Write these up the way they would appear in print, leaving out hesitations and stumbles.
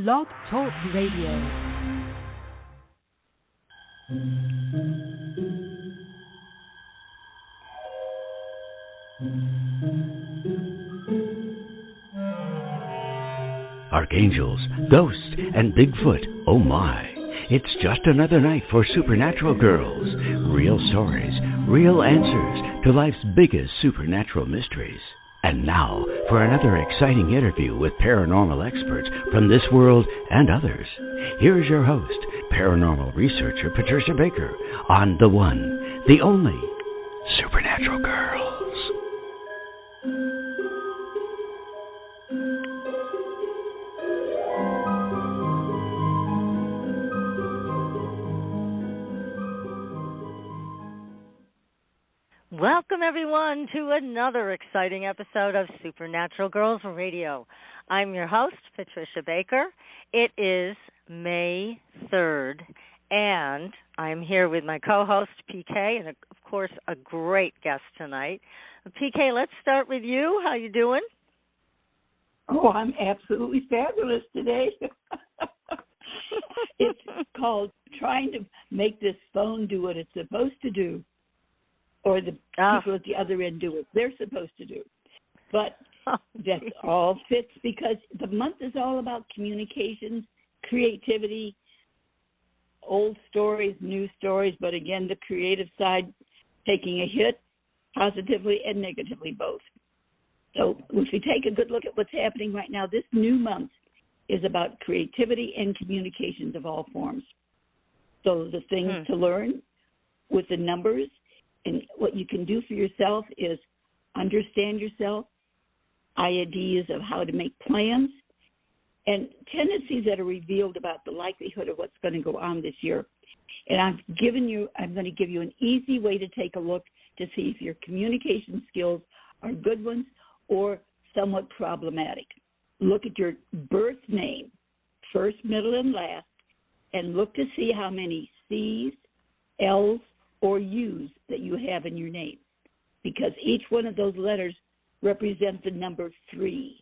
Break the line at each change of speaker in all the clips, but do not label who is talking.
Blog Talk Radio.
Archangels, ghosts, and Bigfoot, oh my. It's just another night for Supernatural Girls. Real stories, real answers to life's biggest supernatural mysteries. And now for another exciting interview with paranormal experts from this world and others. Here's your host, paranormal researcher Patricia Baker, on the one, the only, Supernatural Girls.
Welcome, everyone, to another exciting episode of Supernatural Girls Radio. I'm your host, Patricia Baker. It is May 3rd, and I'm here with my co-host, PK, and, of course, a great guest tonight. PK, let's start with you. How you doing?
Oh, I'm absolutely fabulous today. It's called trying to make this phone do what it's supposed to do. Or the people at the other end do what they're supposed to do. But that all fits because the month is all about communications, creativity, old stories, new stories, but again, the creative side taking a hit, positively and negatively both. So if we take a good look at what's happening right now, this new month is about creativity and communications of all forms. So the things to learn with the numbers, and what you can do for yourself is understand yourself, ideas of how to make plans, and tendencies that are revealed about the likelihood of what's going to go on this year. And I'm going to give you an easy way to take a look to see if your communication skills are good ones or somewhat problematic. Look at your birth name, first, middle, and last, and look to see how many C's, L's, or U's that you have in your name, because each one of those letters represents the number 3.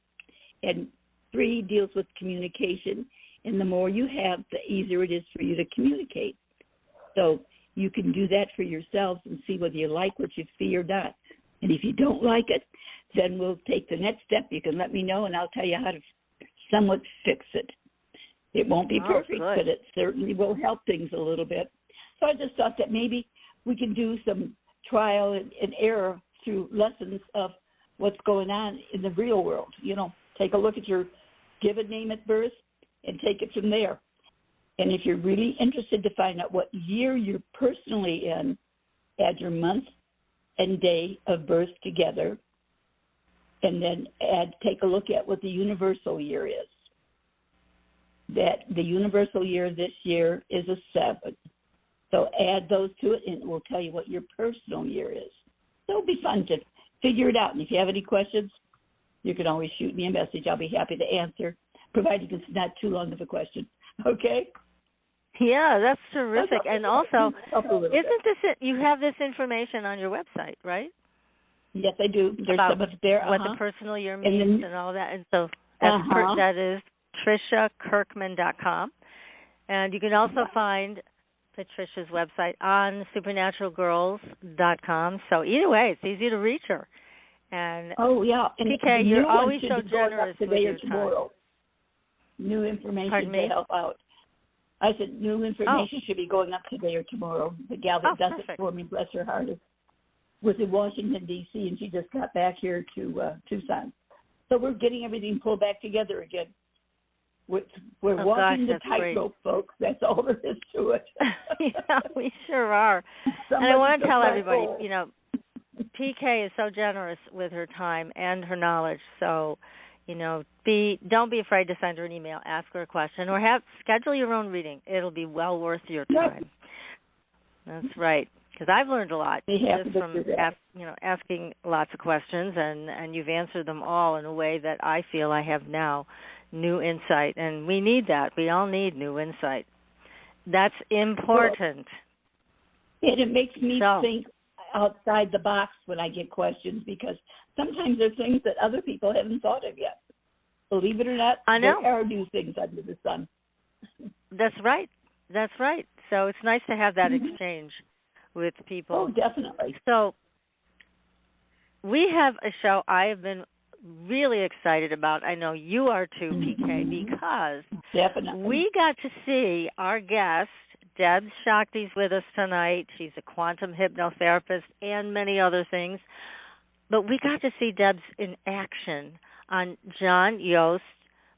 And 3 deals with communication, and the more you have, the easier it is for you to communicate. So you can do that for yourselves and see whether you like what you see or not. And if you don't like it, then we'll take the next step. You can let me know, and I'll tell you how to somewhat fix it. It won't be perfect, but it certainly will help things a little bit. So I just thought that maybe we can do some trial and error through lessons of what's going on in the real world. You know, take a look at your given name at birth and take it from there. And if you're really interested to find out what year you're personally in, add your month and day of birth together, and then take a look at what the universal year is. That the universal year this year is a 7. So add those to it, and it will tell you what your personal year is. So it'll be fun to figure it out. And if you have any questions, you can always shoot me a message. I'll be happy to answer, provided it's not too long of a question. Okay?
Yeah, that's terrific. And also, you have this information on your website, right?
Yes, I do. There's some of it there.
What the personal year means and all that. And so that is TriciaKirkman.com. And you can also find Patricia's website on supernaturalgirls.com. So either way, it's easy to reach her. And
and
PK, you're always so generous with your time.
New information to help out. I said new information should be going up today or tomorrow. The gal that does it for me, bless her heart, was in Washington, D.C., and she just got back here to Tucson. So we're getting everything pulled back together again. We're walking the tightrope, folks. That's all there is to it.
Yeah, we sure are. And I want to tell everybody, you know, PK is so generous with her time and her knowledge. So, you know, don't be afraid to send her an email, ask her a question, or schedule your own reading. It'll be well worth your time. That's right. Because I've learned a lot just from asking lots of questions, and you've answered them all in a way that I feel I have now new insight, and we need that. We all need new insight. That's important.
And it makes me think outside the box when I get questions, because sometimes there's things that other people haven't thought of yet. Believe it or not,
I know.
there are new things under the sun.
That's right. That's right. So it's nice to have that exchange with people.
Oh, definitely.
So we have a show I have been really excited about. I know you are too, PK, because
definitely
we got to see our guest, Debz Shakti's with us tonight. She's a quantum hypnotherapist and many other things. But we got to see Debz in action on John Yost's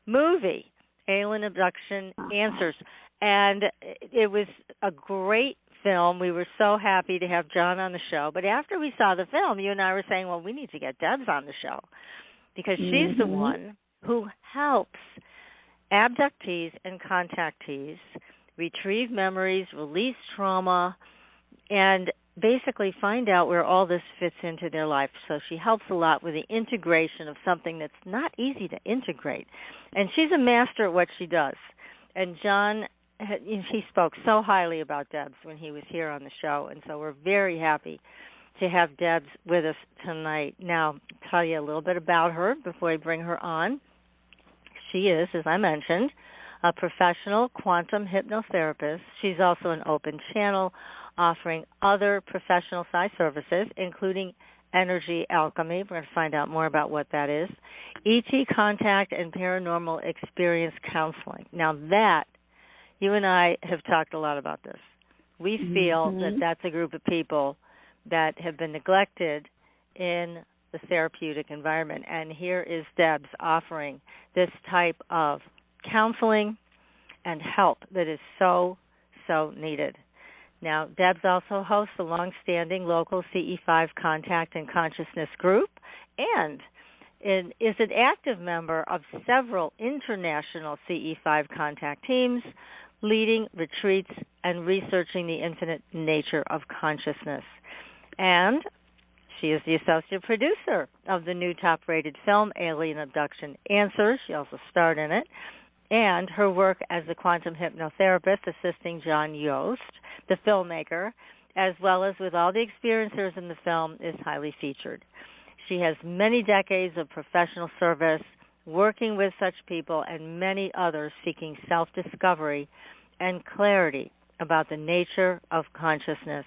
movie, Alien Abduction Answers. And it was a great film. We were so happy to have John on the show. But after we saw the film, you and I were saying, well, we need to get Debz on the show because she's the one who helps abductees and contactees retrieve memories, release trauma, and basically find out where all this fits into their life. So she helps a lot with the integration of something that's not easy to integrate. And she's a master at what she does. And John, he spoke so highly about Debz when he was here on the show, and so we're very happy to have Debz with us tonight. Now, I'll tell you a little bit about her before I bring her on. She is, as I mentioned, a professional quantum hypnotherapist. She's also an open channel offering other professional side services, including Energy Alchemy. We're going to find out more about what that is. ET Contact and Paranormal Experience Counseling. Now that, you and I have talked a lot about this. We feel that that's a group of people that have been neglected in the therapeutic environment. And here is Debz offering this type of counseling and help that is so, so needed. Now, Debz also hosts a long-standing local CE5 Contact and Consciousness group and is an active member of several international CE5 Contact teams, leading retreats and researching the infinite nature of consciousness. And she is the associate producer of the new top-rated film, Alien Abduction Answers. She also starred in it. And her work as a quantum hypnotherapist assisting John Yost, the filmmaker, as well as with all the experiencers in the film, is highly featured. She has many decades of professional service working with such people and many others seeking self-discovery and clarity about the nature of consciousness.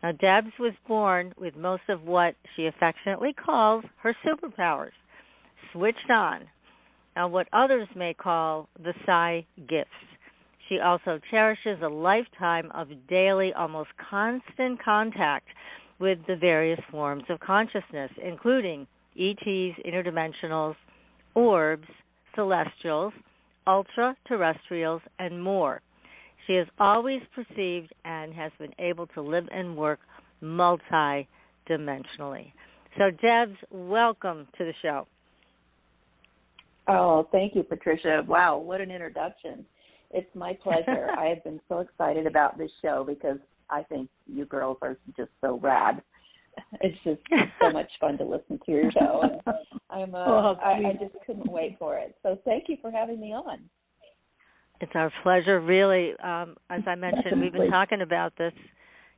Now, Debz was born with most of what she affectionately calls her superpowers switched on. Now, what others may call the PSI Gifts. She also cherishes a lifetime of daily, almost constant contact with the various forms of consciousness, including ETs, interdimensionals, orbs, celestials, ultra-terrestrials, and more. She has always perceived and has been able to live and work multi-dimensionally. So, Debz, welcome to the show.
Oh, thank you, Patricia. Wow, what an introduction. It's my pleasure. I have been so excited about this show because I think you girls are just so rad. It's just so much fun to listen to your show. And I just couldn't wait for it. So thank you for having me on.
It's our pleasure, really. As I mentioned, we've been talking about this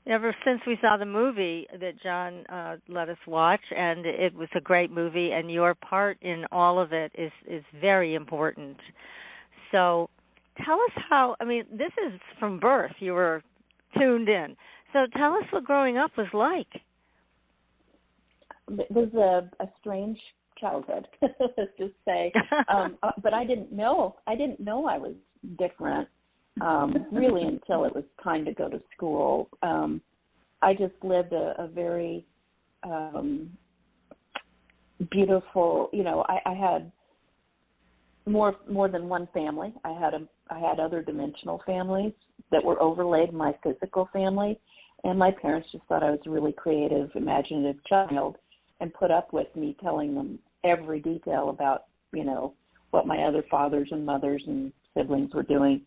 ever since we saw the movie that John let us watch, and it was a great movie, and your part in all of it is very important. So tell us how, this is from birth. You were tuned in. So tell us what growing up was like.
It was a strange childhood, let's just say. But I didn't know I was different really until it was time to go to school. I just lived a very beautiful, I had more than one family. I had other dimensional families that were overlaid in my physical family, and my parents just thought I was a really creative, imaginative child and put up with me telling them every detail about, what my other fathers and mothers and siblings were doing.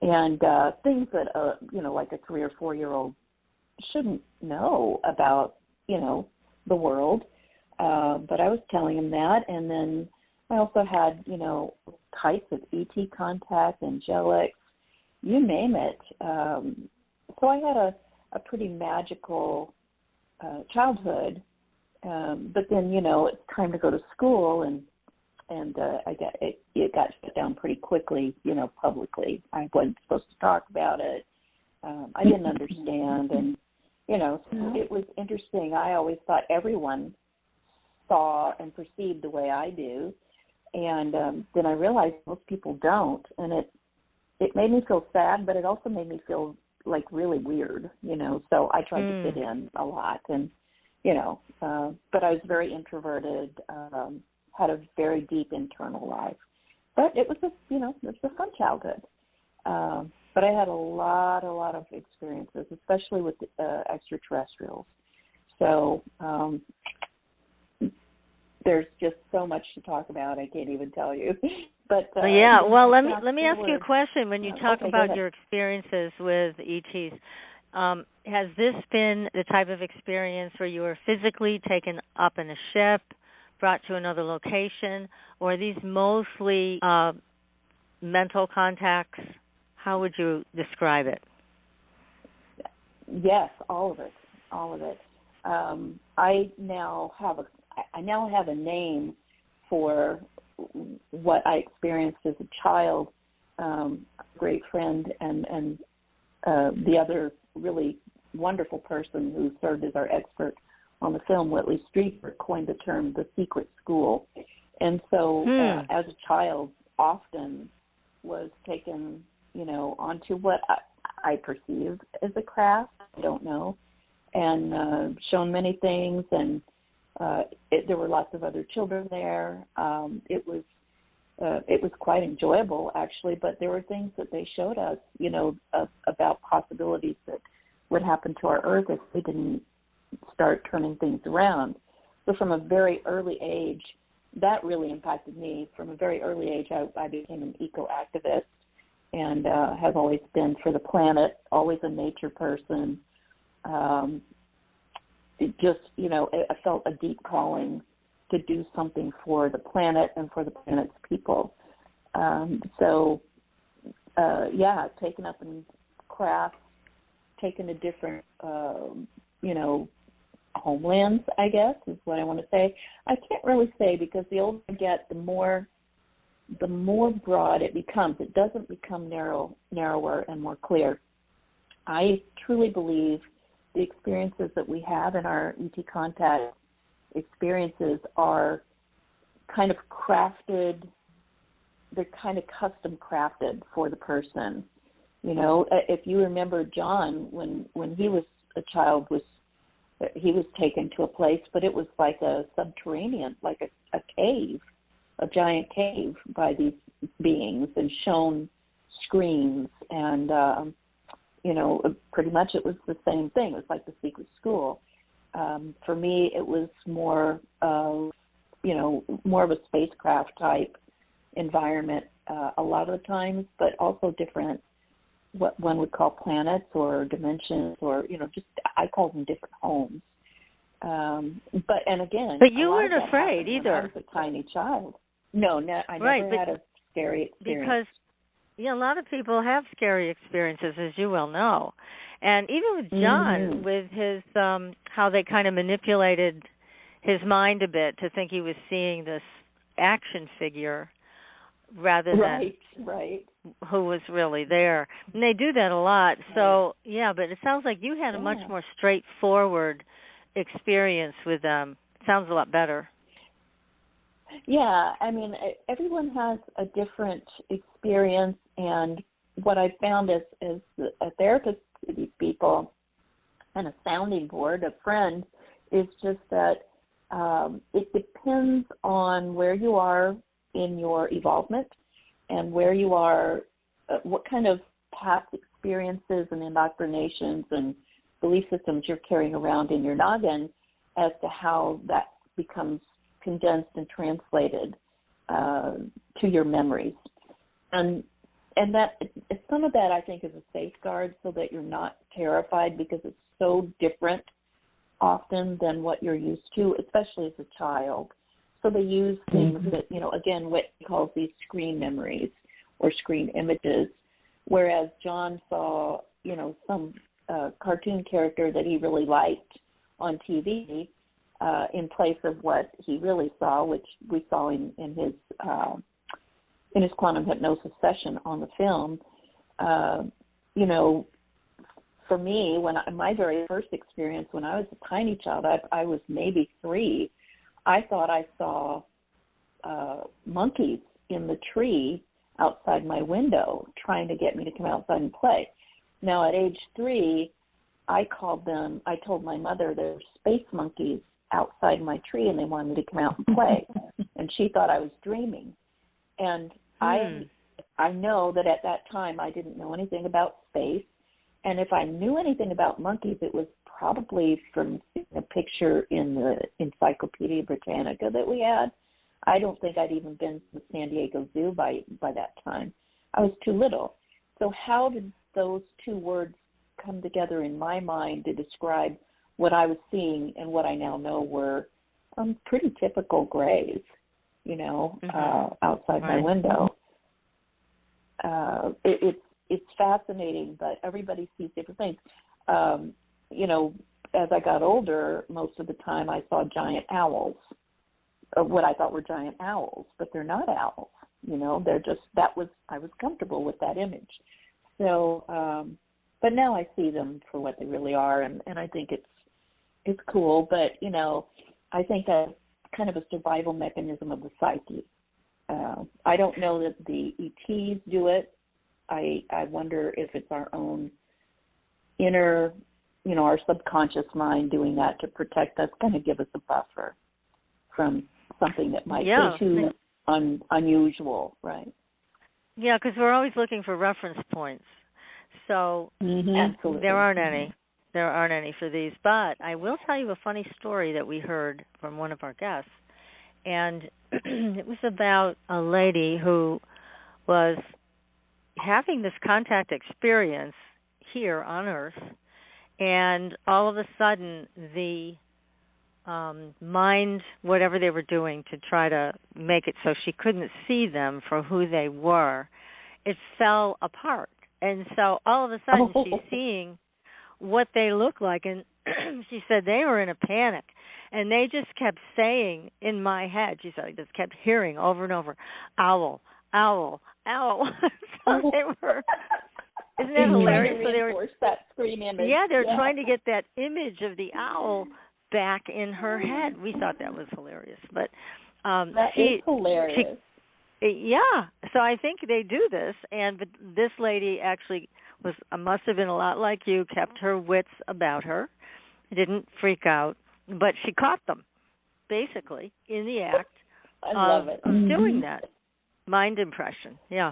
And things that, like a 3 or 4 year old shouldn't know about, the world. But I was telling them that. And then I also had, types of ET contact, angelics, you name it. So I had a pretty magical childhood. But then, it's time to go to school. And and it got shut down pretty quickly, publicly. I wasn't supposed to talk about it. I didn't understand, and so it was interesting. I always thought everyone saw and perceived the way I do, and then I realized most people don't, and it made me feel sad, but it also made me feel like really weird, so I tried to fit in a lot, and but I was very introverted, had a very deep internal life, but it was a fun childhood. But I had a lot of experiences, especially with extraterrestrials. So there's just so much to talk about. I can't even tell you. But
well, let me ask you a question. When you talk about your experiences with ETs, has this been the type of experience where you were physically taken up in a ship, brought to another location, or are these mostly mental contacts? How would you describe it?
Yes, all of it. I now have a name for what I experienced as a child. A great friend and the other really wonderful person who served as our expert on the film, Whitley Strieber, coined the term the secret school. And so as a child, often was taken onto what I perceived as a craft, I don't know, and shown many things, and there were lots of other children there. It was quite enjoyable, actually, but there were things that they showed us, about possibilities that would happen to our Earth if we didn't start turning things around. So from a very early age, that really impacted me. From a very early age, I became an eco-activist, and have always been for the planet, always a nature person. I felt a deep calling to do something for the planet and for the planet's people. Taken up in crafts, taken to different, homelands, I guess, is what I want to say. I can't really say, because the older I get, the more broad it becomes. It doesn't become narrower and more clear. I truly believe the experiences that we have in our ET contact experiences are kind of crafted. They're kind of custom crafted for the person. If you remember John, when he was a child, he was taken to a place, but it was like a subterranean, like a cave, a giant cave by these beings, and shown screens, and pretty much it was the same thing. It was like the secret school. For me, it was more of a spacecraft type environment a lot of the times, but also different, what one would call planets or dimensions, or just I call them different homes. But
you weren't afraid either.
I was a tiny child. No, I never had a scary experience.
Because a lot of people have scary experiences, as you well know. And even with John, with his how they kind of manipulated his mind a bit to think he was seeing this action figure rather than who was really there. And they do that a lot. So, but it sounds like you had a much more straightforward experience with them. It sounds a lot better.
Yeah, I mean, everyone has a different experience, and what I found as a therapist to these people and a sounding board, a friend, is just that it depends on where you are in your evolvement and where you are, what kind of past experiences and indoctrinations and belief systems you're carrying around in your noggin, as to how that becomes condensed and translated to your memories. And that some of that, I think, is a safeguard so that you're not terrified, because it's so different often than what you're used to, especially as a child. So they use things that, again, what he calls these screen memories or screen images, whereas John saw, some cartoon character that he really liked on TV, in place of what he really saw, which we saw in his quantum hypnosis session on the film. For me, my very first experience when I was a tiny child, I was maybe 3. I thought I saw monkeys in the tree outside my window trying to get me to come outside and play. Now, at age 3, I told my mother there were space monkeys outside my tree and they wanted me to come out and play. And she thought I was dreaming. And I know that at that time I didn't know anything about space. And if I knew anything about monkeys, it was probably from seeing a picture in the Encyclopedia Britannica that we had. I don't think I'd even been to the San Diego Zoo by that time. I was too little. So how did those 2 words come together in my mind to describe what I was seeing and what I now know were pretty typical grays, outside my window? It's fascinating, but everybody sees different things. As I got older, most of the time I saw giant owls, or what I thought were giant owls, but they're not owls. They're just, I was comfortable with that image. So, but now I see them for what they really are, and I think it's cool. But, I think that's kind of a survival mechanism of the psyche. I don't know that the ETs do it. I wonder if it's our own inner, our subconscious mind doing that to protect us, kind of give us a buffer from something that might be too unusual, right?
Yeah, because we're always looking for reference points. So
Absolutely.
There aren't any. There aren't any for these. But I will tell you a funny story that we heard from one of our guests. And it was about a lady who was having this contact experience here on Earth, and all of a sudden the mind, whatever they were doing to try to make it so she couldn't see them for who they were, it fell apart. And so all of a sudden she's seeing what they look like, and she said they were in a panic. And they just kept saying in my head, she said, I just kept hearing over and over, owl, owl, owl. So they were, isn't that hilarious? So they were,
that scream image.
Yeah, they're trying to get that image of the owl back in her head. We thought that was hilarious. But
that is hilarious.
So I think they do this, but this lady actually must have been a lot like you, kept her wits about her, didn't freak out, but she caught them, basically, in the act of doing that. Mind impression, yeah,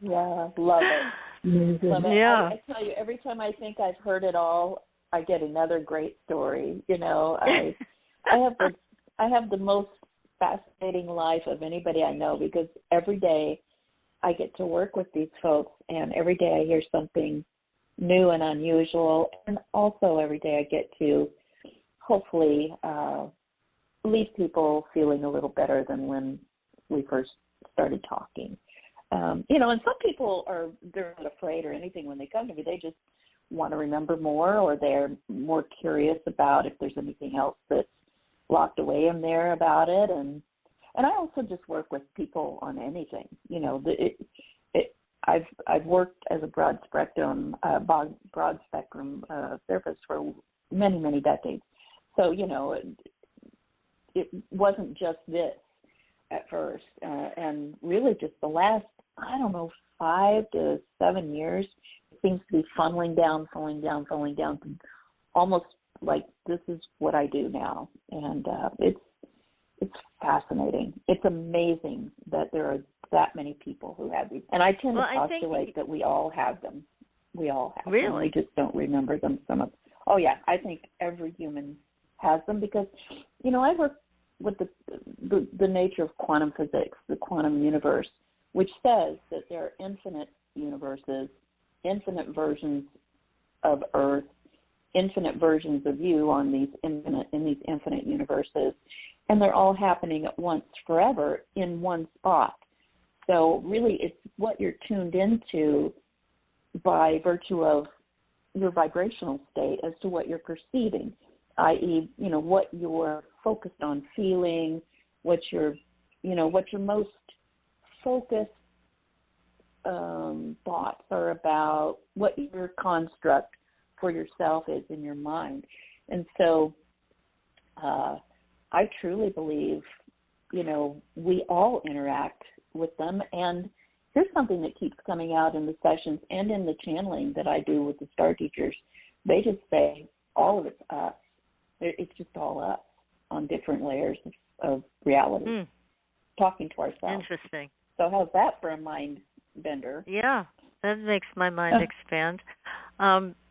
love it. Yeah.
I tell you, every time I think I've heard it all, I get another great story. I have the most fascinating life of anybody I know, because every day I get to work with these folks, and every day I hear something new and unusual, and also every day I get to hopefully leave people feeling a little better than when we first started talking. And some people they're not afraid or anything when they come to me. They just want to remember more, or they're more curious about if there's anything else that's locked away in there about it. And I also just work with people on anything. I've worked as a broad spectrum therapist for many, many decades. So, it wasn't just this at first. And really just the last, 5 to 7 years, it seems to be funneling down to almost like this is what I do now. And it's fascinating. It's amazing that there are that many people who have these. And I tend to postulate that we all have them. We all have them. We just don't remember them. I think every human has them, because, I work with the nature of quantum physics, the quantum universe, which says that there are infinite universes, infinite versions of Earth, infinite versions of you in these infinite universes, and they're all happening at once forever in one spot. So really it's what you're tuned into by virtue of your vibrational state as to what you're perceiving. i.e., what you're focused on feeling, what your most focused thoughts are about, what your construct for yourself is in your mind. And so I truly believe, we all interact with them. And here's something that keeps coming out in the sessions and in the channeling that I do with the star teachers. They just say all of it's us. It's just all us on different layers of reality, talking to ourselves.
Interesting.
So how's that for a mind bender?
Yeah, that makes my mind expand.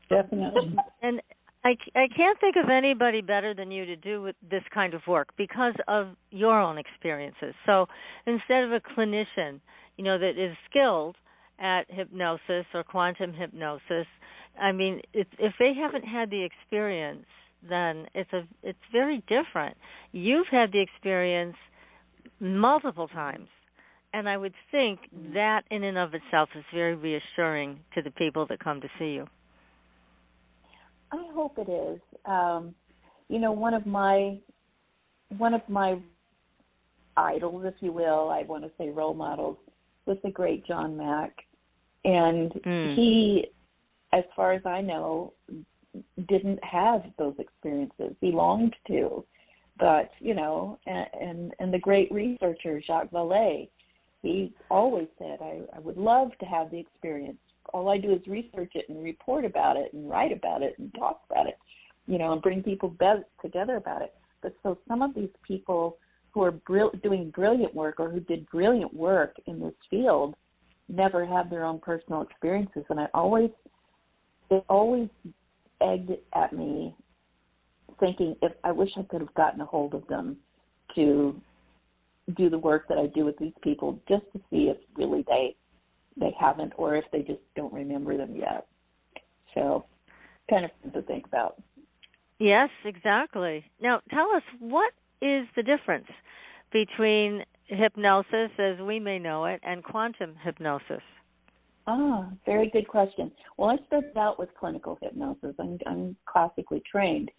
Definitely.
And I can't think of anybody better than you to do with this kind of work because of your own experiences. So instead of a clinician, that is skilled at hypnosis or quantum hypnosis, I mean, if they haven't had the experience, then it's very different. You've had the experience multiple times, and I would think that in and of itself is very reassuring to the people that come to see you.
I hope it is. One of my idols, if you will, I want to say role models, was the great John Mack. And he, as far as I know, didn't have those experiences. He longed to. But, and the great researcher, Jacques Vallée, he always said, I would love to have the experience. All I do is research it and report about it and write about it and talk about it, and bring people together about it. But so some of these people who are doing brilliant work or who did brilliant work in this field never have their own personal experiences. And it always egged at me thinking, if I wish I could have gotten a hold of them to do the work that I do with these people, just to see if really they haven't, or if they just don't remember them yet. So kind of fun to think about.
Yes, exactly. Now, tell us, what is the difference between hypnosis, as we may know it, and quantum hypnosis?
Very good question. Well, I started out with clinical hypnosis. I'm classically trained,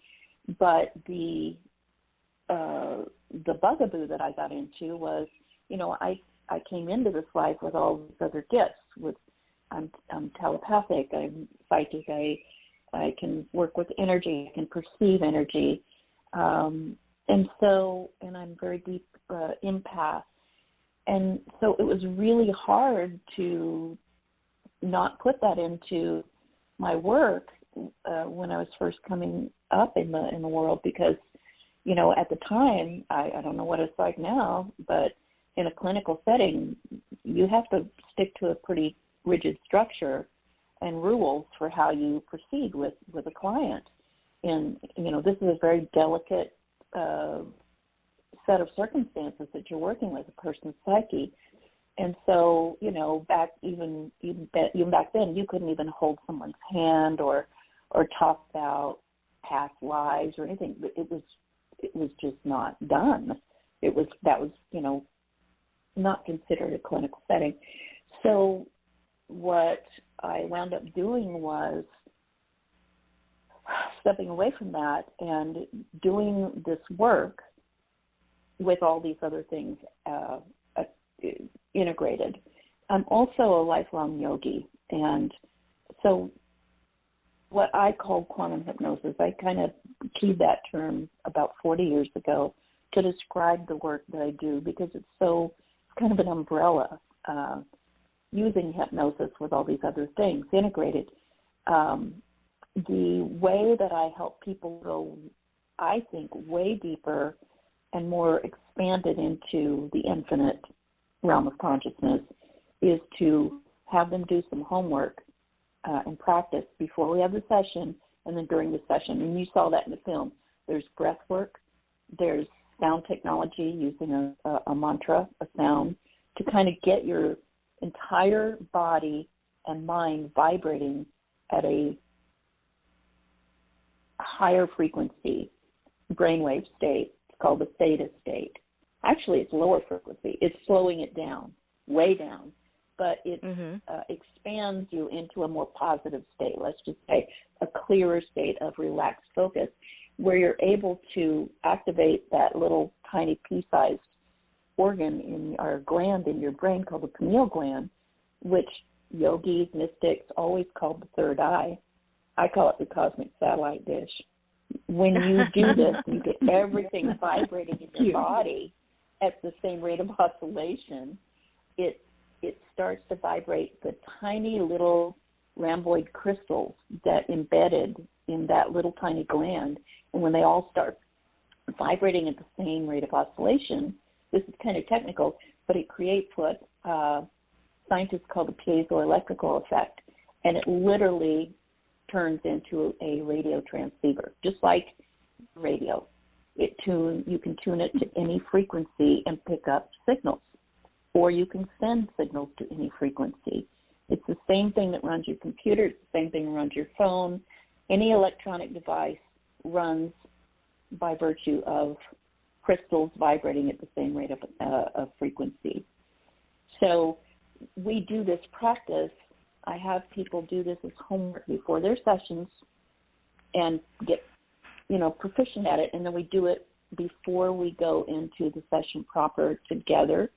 but the bugaboo that I got into was, I came into this life with all these other gifts. I'm telepathic, I'm psychic, I can work with energy, I can perceive energy, and I'm very deep empath. And so it was really hard to not put that into my work when I was first coming up in the world, because, at the time, I don't know what it's like now, but in a clinical setting, you have to stick to a pretty rigid structure and rules for how you proceed with a client. And, this is a very delicate set of circumstances that you're working with, a person's psyche. And so, back even back then, you couldn't even hold someone's hand or talk about past lives or anything. It was just not done. That was not considered a clinical setting. So what I wound up doing was stepping away from that and doing this work with all these other things integrated. I'm also a lifelong yogi, and so what I call quantum hypnosis, I kind of keyed that term about 40 years ago to describe the work that I do, because it's kind of an umbrella, using hypnosis with all these other things integrated. The way that I help people go, I think, way deeper and more expanded into the infinite realm of consciousness is to have them do some homework and practice before we have the session and then during the session. And you saw that in the film. There's breath work, there's sound technology using a mantra, a sound, to kind of get your entire body and mind vibrating at a higher frequency brainwave state. It's called the theta state. Actually, it's lower frequency. It's slowing it down, way down, but it expands you into a more positive state, let's just say a clearer state of relaxed focus. where you're able to activate that little tiny pea-sized organ in our gland in your brain called the pineal gland, which yogis, mystics always call the third eye. I call it the cosmic satellite dish. When you do this, you get everything vibrating in your body at the same rate of oscillation. It starts to vibrate the tiny little rhomboid crystals that embedded in that little tiny gland. And when they all start vibrating at the same rate of oscillation, this is kind of technical, but it creates what scientists call the piezoelectrical effect. And it literally turns into a radio transceiver, just like radio. You can tune it to any frequency and pick up signals, or you can send signals to any frequency. It's the same thing that runs your computer. It's the same thing that runs your phone. Any electronic device runs by virtue of crystals vibrating at the same rate of frequency. So we do this practice. I have people do this as homework before their sessions and get, proficient at it, and then we do it before we go into the session proper together,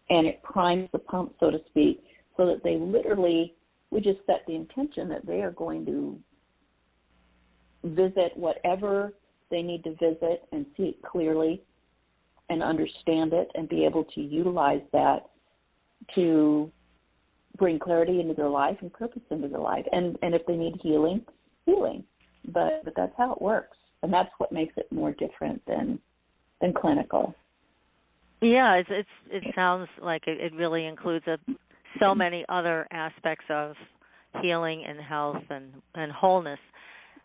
and it primes the pump, so to speak, so that they literally, we just set the intention that they are going to visit whatever they need to visit and see it clearly and understand it and be able to utilize that to bring clarity into their life and purpose into their life. And if they need healing. But that's how it works. And that's what makes it more different than clinical.
Yeah, it sounds like it really includes so many other aspects of healing and health and wholeness.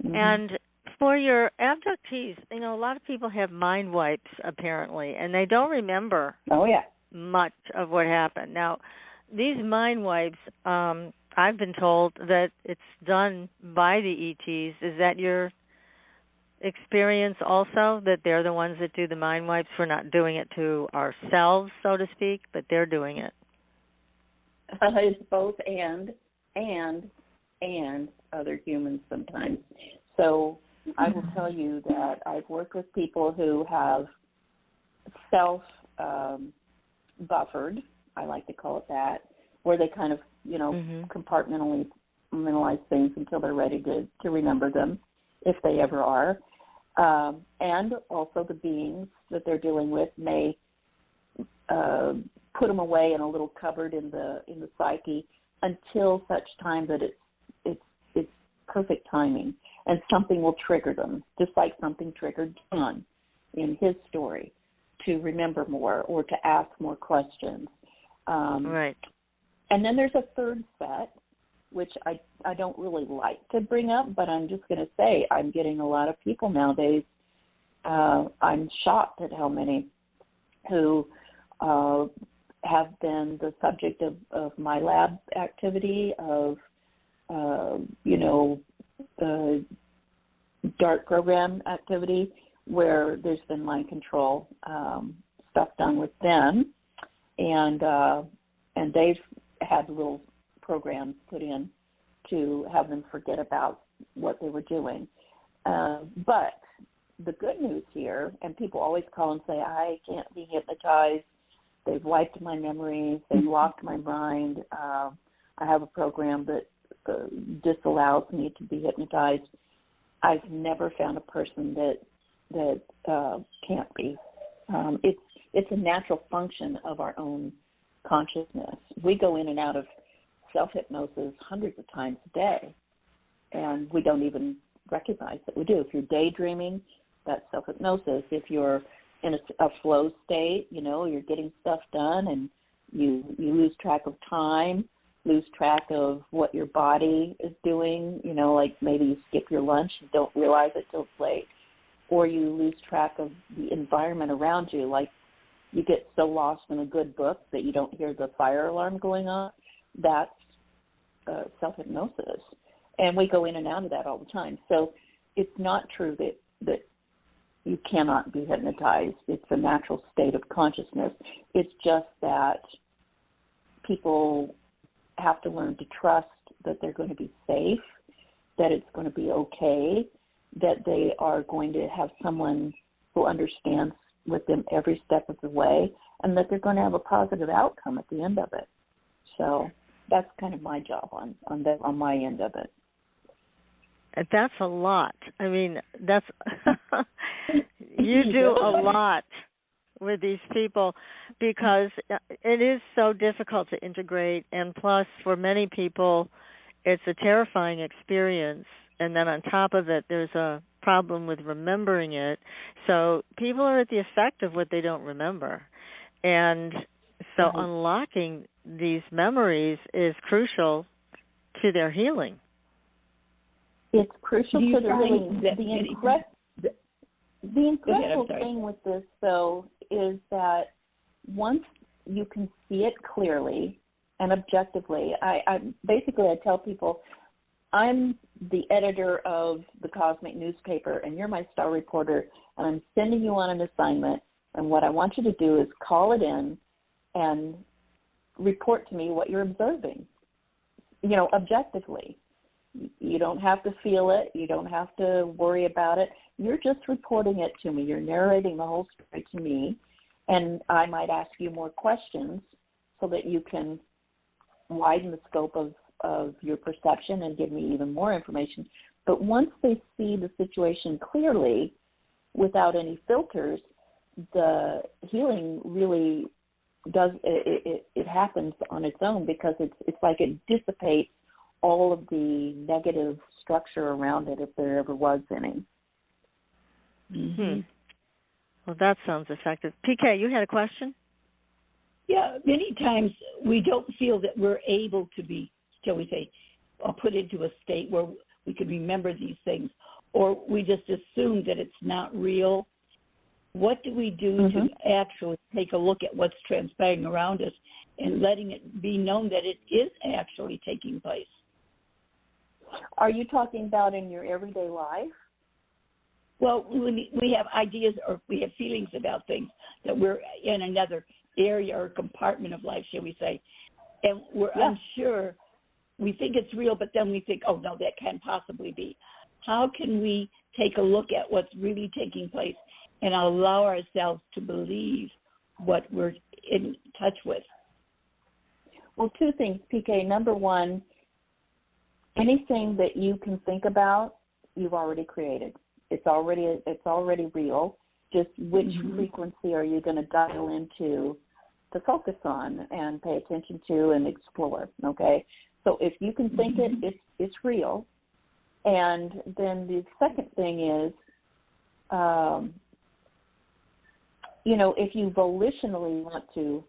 Mm-hmm. And for your abductees, a lot of people have mind wipes, apparently, and they don't remember much of what happened. Now, these mind wipes, I've been told that it's done by the ETs. Is that your experience also, that they're the ones that do the mind wipes? We're not doing it to ourselves, so to speak, but they're doing it.
It's both and other humans sometimes. So I will tell you that I've worked with people who have self-buffered, I like to call it that, where they kind of, compartmentalize things until they're ready to remember them, if they ever are. And also the beings that they're dealing with may put them away in a little cupboard in the psyche until such time that it's perfect timing, and something will trigger them, just like something triggered John in his story, to remember more or to ask more questions.
Right.
And then there's a third set, which I don't really like to bring up, but I'm just going to say I'm getting a lot of people nowadays. I'm shocked at how many who have been the subject of my lab activity, of, the DART program activity, where there's been mind control stuff done with them, and they've had little programs put in to have them forget about what they were doing. But the good news here, and people always call and say, I can't be hypnotized. They've wiped my memories. They've locked my mind. I have a program that disallows me to be hypnotized. I've never found a person that can't be. It's a natural function of our own consciousness. We go in and out of self-hypnosis hundreds of times a day, and we don't even recognize that we do. If you're daydreaming, that's self-hypnosis. If you're in a flow state, you're getting stuff done and you lose track of time, lose track of what your body is doing, like maybe you skip your lunch and don't realize it till it's late, or you lose track of the environment around you, like you get so lost in a good book that you don't hear the fire alarm going on. That's self-hypnosis. And we go in and out of that all the time. So it's not true that you cannot be hypnotized. It's a natural state of consciousness. It's just that people have to learn to trust that they're going to be safe, that it's going to be okay, that they are going to have someone who understands with them every step of the way, and that they're going to have a positive outcome at the end of it. So that's kind of my job on my end of it.
That's a lot. I mean, that's you do a lot with these people because it is so difficult to integrate, and plus for many people it's a terrifying experience, and then on top of it there's a problem with remembering it. So people are at the effect of what they don't remember, and so unlocking these memories is crucial to their healing.
It's crucial to their healing. The incredible thing with this, though, is that once you can see it clearly and objectively, I tell people, I'm the editor of the Cosmic Newspaper, and you're my star reporter, and I'm sending you on an assignment, and what I want you to do is call it in and report to me what you're observing, objectively. You don't have to feel it. You don't have to worry about it. You're just reporting it to me. You're narrating the whole story to me, and I might ask you more questions so that you can widen the scope of your perception and give me even more information. But once they see the situation clearly without any filters, the healing really does, it happens on its own, because it's like it dissipates all of the negative structure around it, if there ever was any.
Mm-hmm. Well, that sounds effective. PK, you had a question?
Yeah, many times we don't feel that we're able to be, shall we say, put into a state where we can remember these things, or we just assume that it's not real. What do we do to actually take a look at what's transpiring around us and letting it be known that it is actually taking place?
Are you talking about in your everyday life?
Well, we have ideas or we have feelings about things that we're in another area or compartment of life, shall we say, and we're unsure. We think it's real, but then we think, oh, no, that can't possibly be. How can we take a look at what's really taking place and allow ourselves to believe what we're in touch with?
Well, two things, PK. Number one, anything that you can think about, you've already created. It's already real. Just which frequency are you going to dial into to focus on and pay attention to and explore, okay? So if you can think it's real. And then the second thing is, if you volitionally want to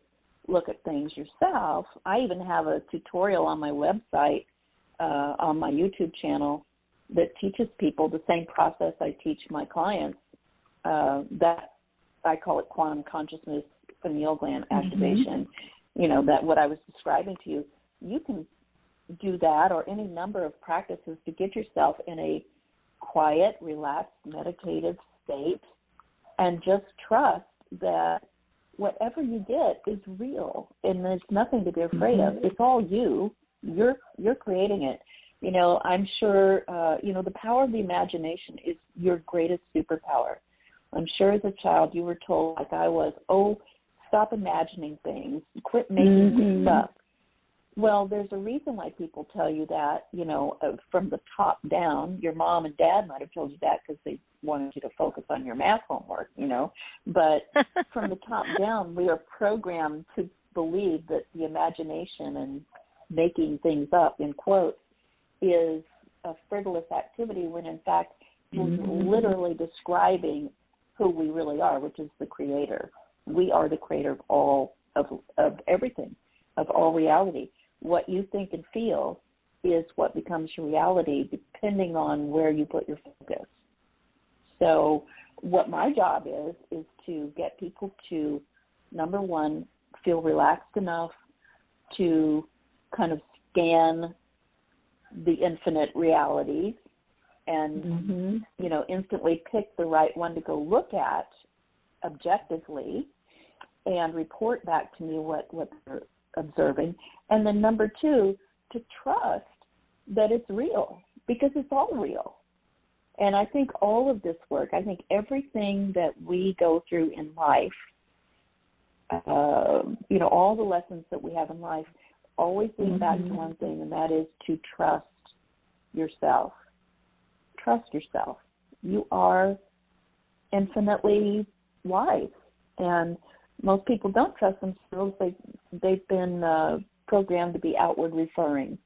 look at things yourself, I even have a tutorial on my website, on my YouTube channel, that teaches people the same process I teach my clients. That I call it quantum consciousness pineal gland activation. That what I was describing to you, you can do that or any number of practices to get yourself in a quiet, relaxed, meditative state, and just trust that whatever you get is real, and there's nothing to be afraid of. It's all you. You're creating it. I'm sure, the power of the imagination is your greatest superpower. I'm sure as a child you were told, like I was, stop imagining things, quit making stuff. Well, there's a reason why people tell you that, from the top down. Your mom and dad might have told you that because they wanted you to focus on your math homework, But from the top down, we are programmed to believe that the imagination and making things up, in quotes, is a frivolous activity when, in fact, we're literally describing who we really are, which is the creator. We are the creator of all, of everything, of all reality. What you think and feel is what becomes your reality, depending on where you put your focus. So what my job is to get people to, number one, feel relaxed enough to kind of scan the infinite realities and, instantly pick the right one to go look at objectively and report back to me what they're observing. And then number two, to trust that it's real, because it's all real. And I think all of this work, I think everything that we go through in life, all the lessons that we have in life always lead back to one thing, and that is to trust yourself. Trust yourself. You are infinitely wise, and most people don't trust themselves. They've been programmed to be outward referring,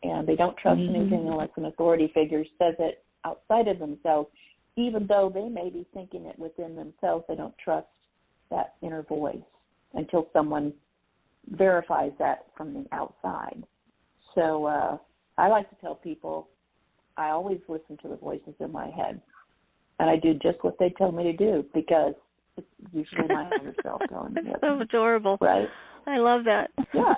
and they don't trust anything unless an authority figure says it outside of themselves. Even though they may be thinking it within themselves, they don't trust that inner voice until someone verifies that from the outside. So I like to tell people I always listen to the voices in my head, and I do just what they tell me to do, because it's usually my higher self telling me.
That's so adorable.
Right?
I love that.
Yeah.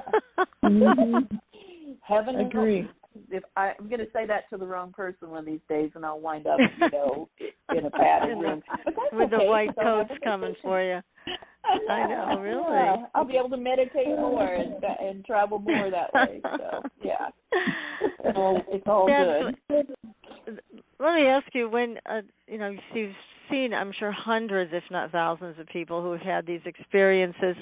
Heaven and
agree.
If I'm going to say that to the wrong person one of these days, and I'll wind up, in a padded room. But that's
with
okay,
the white coats coming for you. I know, really.
Yeah. I'll be able to meditate more and travel more that way. So, yeah. It's all good.
Let me ask you, when, you've seen, I'm sure, hundreds, if not thousands of people who have had these experiences.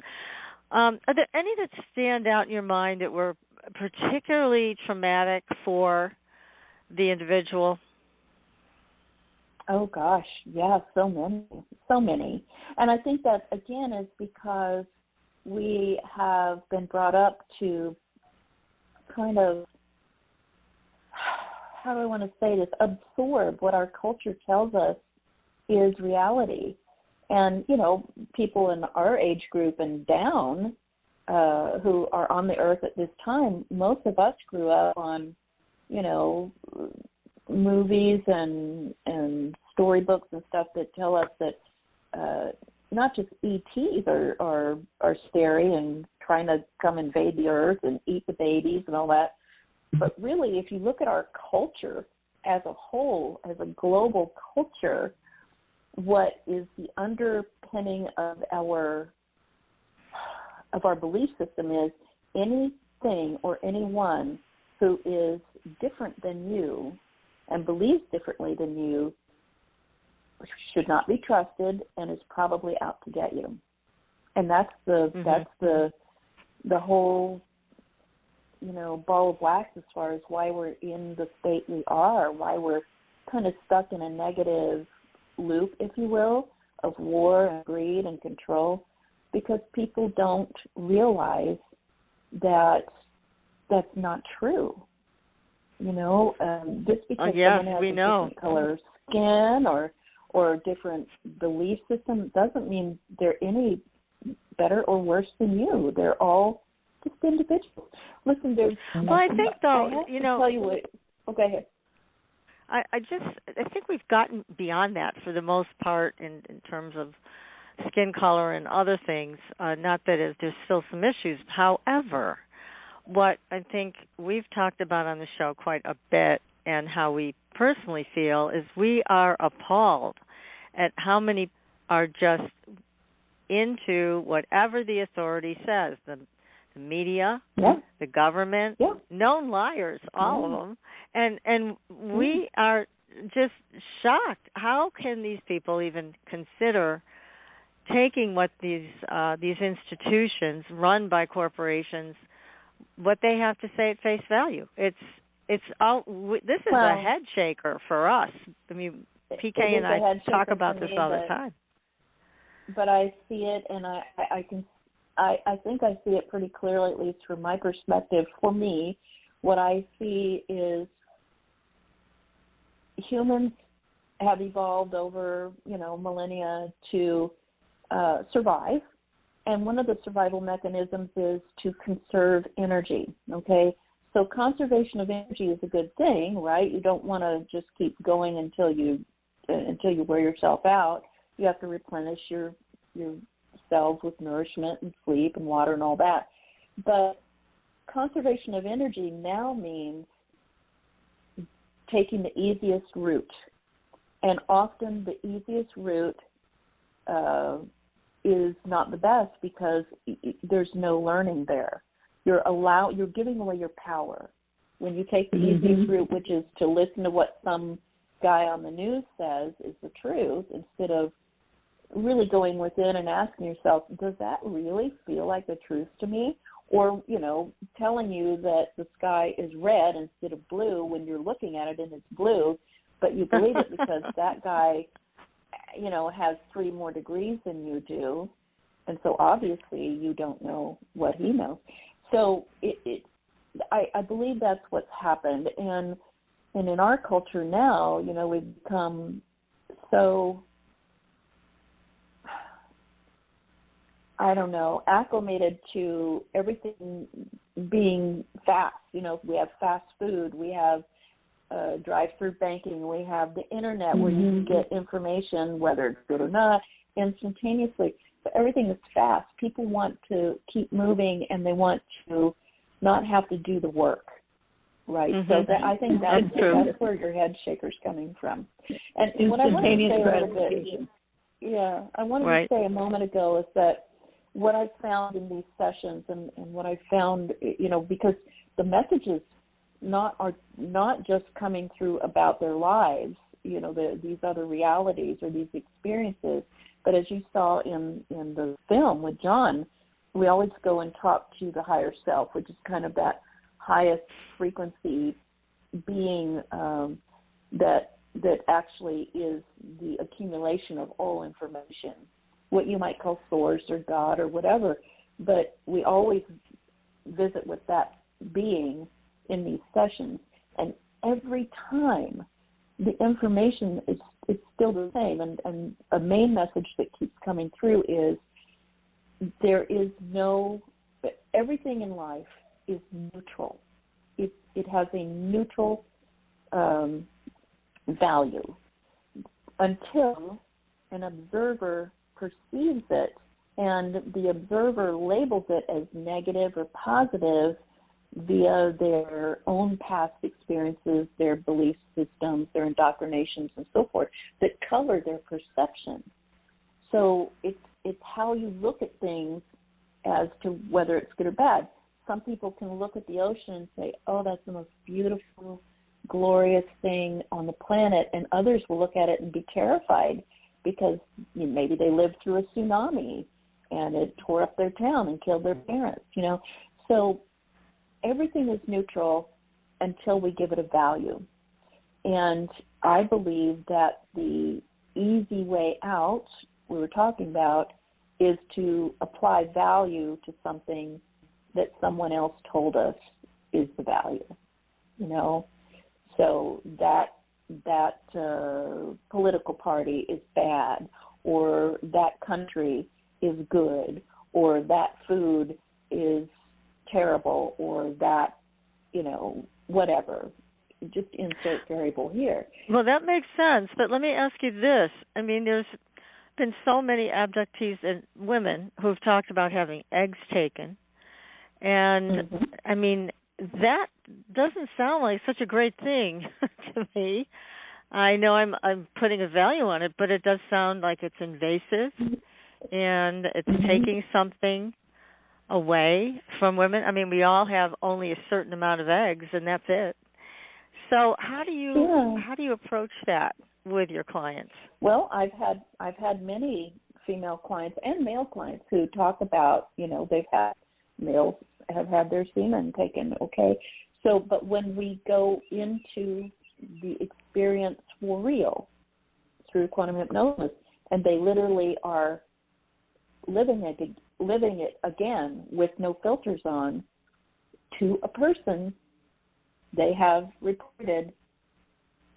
Are there any that stand out in your mind that were particularly traumatic for the individual?
Oh, gosh, yeah, so many. And I think that, again, is because we have been brought up to kind of, how do I want to say this, absorb what our culture tells us is reality. And, people in our age group and down who are on the earth at this time, most of us grew up on, movies and storybooks and stuff that tell us that not just ETs are scary and trying to come invade the earth and eat the babies and all that, but really, if you look at our culture as a whole, as a global culture, what is the underpinning of our belief system is anything or anyone who is different than you and believes differently than you should not be trusted and is probably out to get you. And that's the whole, ball of wax as far as why we're in the state we are, why we're kind of stuck in a negative loop, if you will, of war and greed and control, because people don't realize that that's not true. Just because someone has a different color skin or a different belief system doesn't mean they're any better or worse than you. They're all just individuals. Listen,
I think, though,
tell you what. Okay, ahead.
I think we've gotten beyond that for the most part in terms of skin color and other things. Not that there's still some issues. However, what I think we've talked about on the show quite a bit and how we personally feel is we are appalled at how many are just into whatever the authority says. The media, the government, known liars, all of them. And we are just shocked. How can these people even consider taking what these institutions run by corporations, what they have to say at face value? This is a head shaker for us. I mean, PK and I talk about this all the time.
But I see it, and I think I see it pretty clearly, at least from my perspective. For me, what I see is humans have evolved over, millennia to survive. And one of the survival mechanisms is to conserve energy, okay? So conservation of energy is a good thing, right? You don't want to just keep going until you wear yourself out. You have to replenish your cells with nourishment and sleep and water and all that. But conservation of energy now means taking the easiest route. And often the easiest route is not the best because there's no learning there. You're giving away your power when you take the easiest route, which is to listen to what some guy on the news says is the truth, instead of really going within and asking yourself, does that really feel like the truth to me? Or, telling you that the sky is red instead of blue when you're looking at it and it's blue, but you believe it because that guy, has 3 more degrees than you do, and so obviously you don't know what he knows. So I believe that's what's happened, and in our culture now, we've become so, acclimated to everything being fast. We have fast food, we have drive-through banking, we have the internet where you can get information, whether it's good or not, instantaneously. But everything is fast. People want to keep moving, and they want to not have to do the work, right? So I think that's where your head shaker's coming from. And what I wanted to say a little bit, I wanted to say a moment ago is that what I found in these sessions and what I found, because the messages are not just coming through about their lives, these other realities or these experiences, but as you saw in the film with John, we always go and talk to the higher self, which is kind of that highest frequency being that actually is the accumulation of all information, what you might call source or God or whatever, but we always visit with that being in these sessions, and every time the information is still the same, and a main message that keeps coming through is everything in life is neutral. It has a neutral value until an observer perceives it, and the observer labels it as negative or positive via their own past experiences, their belief systems, their indoctrinations, and so forth, that color their perception. So it's how you look at things as to whether it's good or bad. Some people can look at the ocean and say, oh, that's the most beautiful, glorious thing on the planet, and others will look at it and be terrified because maybe they lived through a tsunami and it tore up their town and killed their parents, So everything is neutral until we give it a value. And I believe that the easy way out, we were talking about, is to apply value to something that someone else told us is the value, So that political party is bad, or that country is good, or that food is terrible, or that, whatever. Just insert variable here.
Well, that makes sense, but let me ask you this. I mean, there's been so many abductees and women who've talked about having eggs taken, and I mean, that doesn't sound like such a great thing to me. I know I'm putting a value on it, but it does sound like it's invasive, and it's taking something away from women. I mean, we all have only a certain amount of eggs, and that's it. So how do you approach that with your clients?
Well, I've had many female clients and male clients who talk about, males have had their semen taken, okay? So, but when we go into the experience for real through quantum hypnosis, and they literally are living it again with no filters on to a person, they have reported,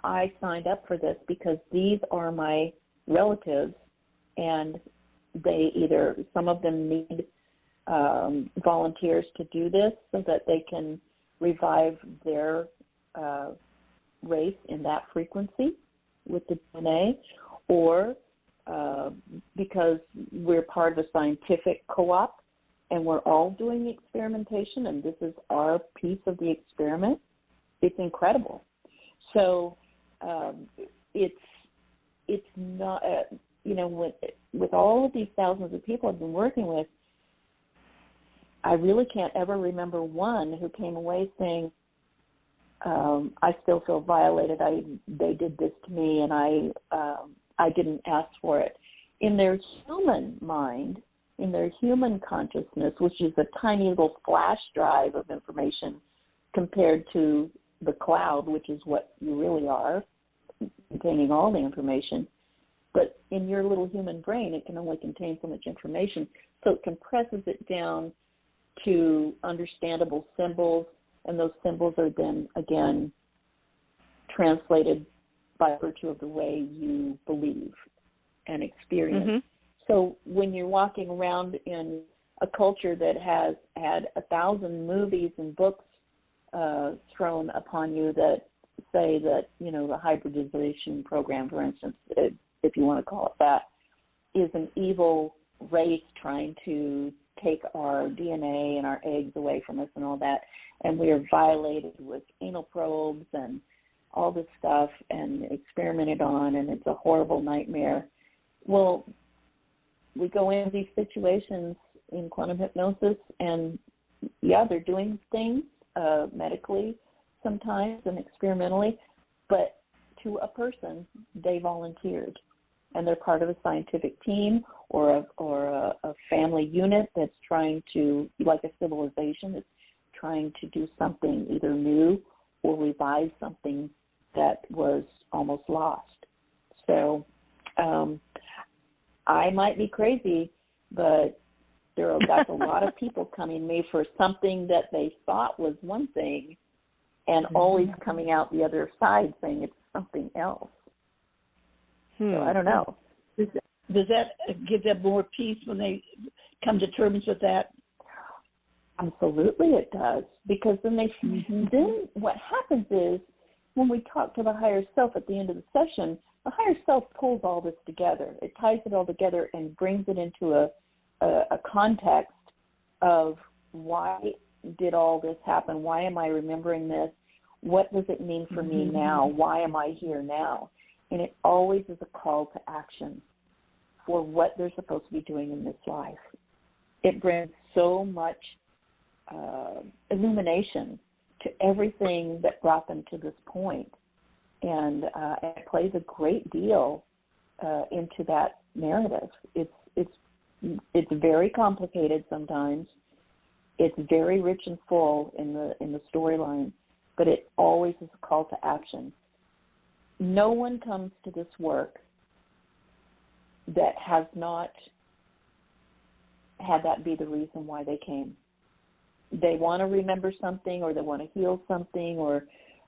I signed up for this because these are my relatives, and some of them need volunteers to do this so that they can revive their race in that frequency with the DNA, or because we're part of a scientific co-op and we're all doing the experimentation and this is our piece of the experiment. It's incredible. So it's not, with all of these thousands of people I've been working with, I really can't ever remember one who came away saying, I still feel violated. They did this to me, and I didn't ask for it. In their human mind, in their human consciousness, which is a tiny little flash drive of information compared to the cloud, which is what you really are, containing all the information. But in your little human brain, it can only contain so much information. So it compresses it down to understandable symbols, and those symbols are then, again, translated by virtue of the way you believe and experience. Mm-hmm. So when you're walking around in a culture that has had 1,000 movies and books thrown upon you that say that, you know, the hybridization program, for instance, if you want to call it that, is an evil race trying to take our DNA and our eggs away from us and all that, and we are violated with anal probes and all this stuff and experimented on, and it's a horrible nightmare. Well, we go into these situations in quantum hypnosis, and, yeah, they're doing things medically sometimes and experimentally, but to a person, they volunteered, and they're part of a scientific team or a family unit that's trying to, like a civilization, that's trying to do something either new or revive something that was almost lost. So I might be crazy, but that's a lot of people coming to me for something that they thought was one thing and always coming out the other side saying it's something else. So I don't know.
Does that give them more peace when they come to terms with that?
Absolutely it does, because then then what happens is when we talk to the higher self at the end of the session, the higher self pulls all this together. It ties it all together and brings it into a context of why did all this happen? Why am I remembering this? What does it mean for me now? Why am I here now? And it always is a call to action for what they're supposed to be doing in this life. It brings so much illumination to everything that brought them to this point, and it plays a great deal into that narrative. It's very complicated sometimes. It's very rich and full in the storyline, but it always is a call to action. No one comes to this work that has not had that be the reason why they came. They want to remember something, or they want to heal something, or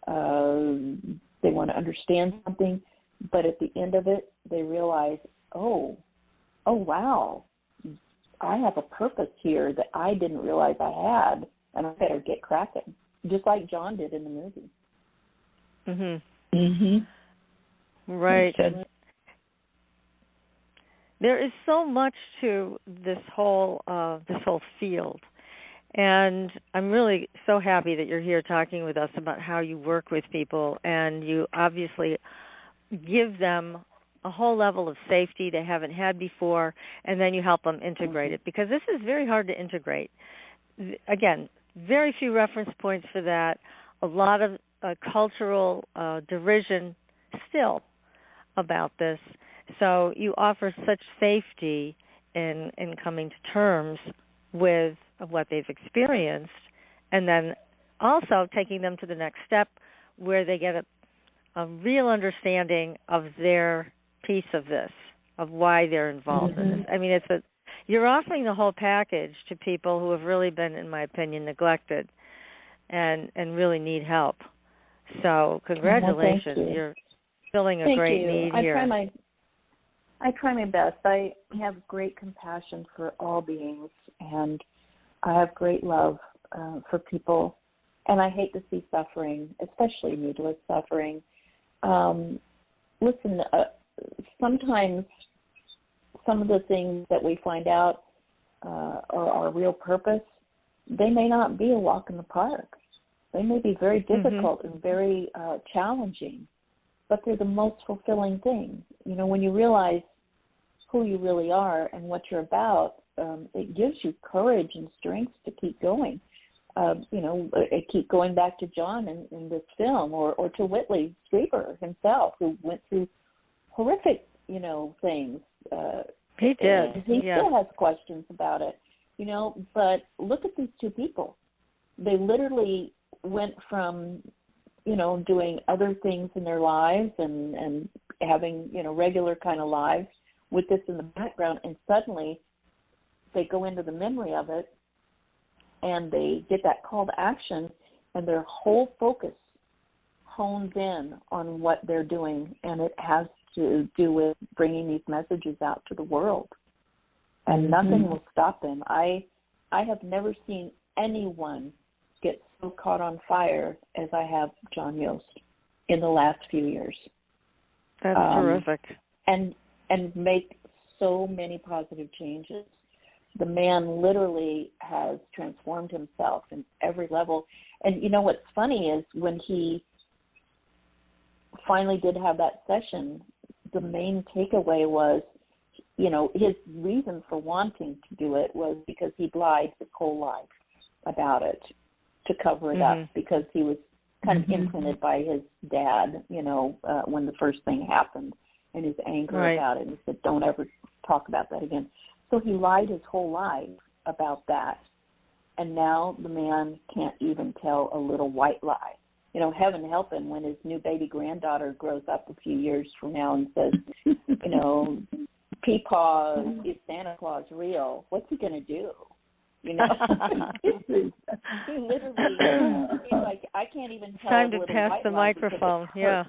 they want to understand something, but at the end of it, they realize, oh, wow, I have a purpose here that I didn't realize I had, and I better get cracking, just like John did in the movie.
Right. There is so much to this whole field, and I'm really so happy that you're here talking with us about how you work with people, and you obviously give them a whole level of safety they haven't had before, and then you help them integrate it, because this is very hard to integrate. Again, very few reference points for that, a lot of cultural derision still about this. So you offer such safety in coming to terms with what they've experienced, and then also taking them to the next step where they get a real understanding of their piece of this, of why they're involved in this. I mean, you're offering the whole package to people who have really been, in my opinion, neglected and really need help. So congratulations.
Well,
you're filling a great need here.
I try my best. I have great compassion for all beings, and I have great love for people, and I hate to see suffering, especially needless suffering. Listen, sometimes some of the things that we find out are our real purpose, they may not be a walk in the park. They may be very difficult and very challenging, but they're the most fulfilling thing. You know, when you realize who you really are and what you're about, it gives you courage and strength to keep going. I keep going back to John in this film, or to Whitley Strieber himself, who went through horrific, things.
He did.
He still has questions about it, but look at these two people. They literally went from, doing other things in their lives and having, regular kind of lives with this in the background, and suddenly they go into the memory of it, and they get that call to action, and their whole focus hones in on what they're doing, and it has to do with bringing these messages out to the world. And nothing will stop them. I have never seen anyone get so caught on fire as I have John Yost in the last few years.
That's terrific.
And make so many positive changes. The man literally has transformed himself in every level. And what's funny is when he finally did have that session, the main takeaway was, his reason for wanting to do it was because he'd lied his whole life about it to cover it up, because he was kind of imprinted by his dad, when the first thing happened, and his anger about it. And he said, don't ever talk about that again. So he lied his whole life about that. And now the man can't even tell a little white lie. Heaven help him when his new baby granddaughter grows up a few years from now and says, Peepaw, is Santa Claus real? What's he going to do? He literally, he's like, I can't even tell.
Time to pass the microphone. Yeah.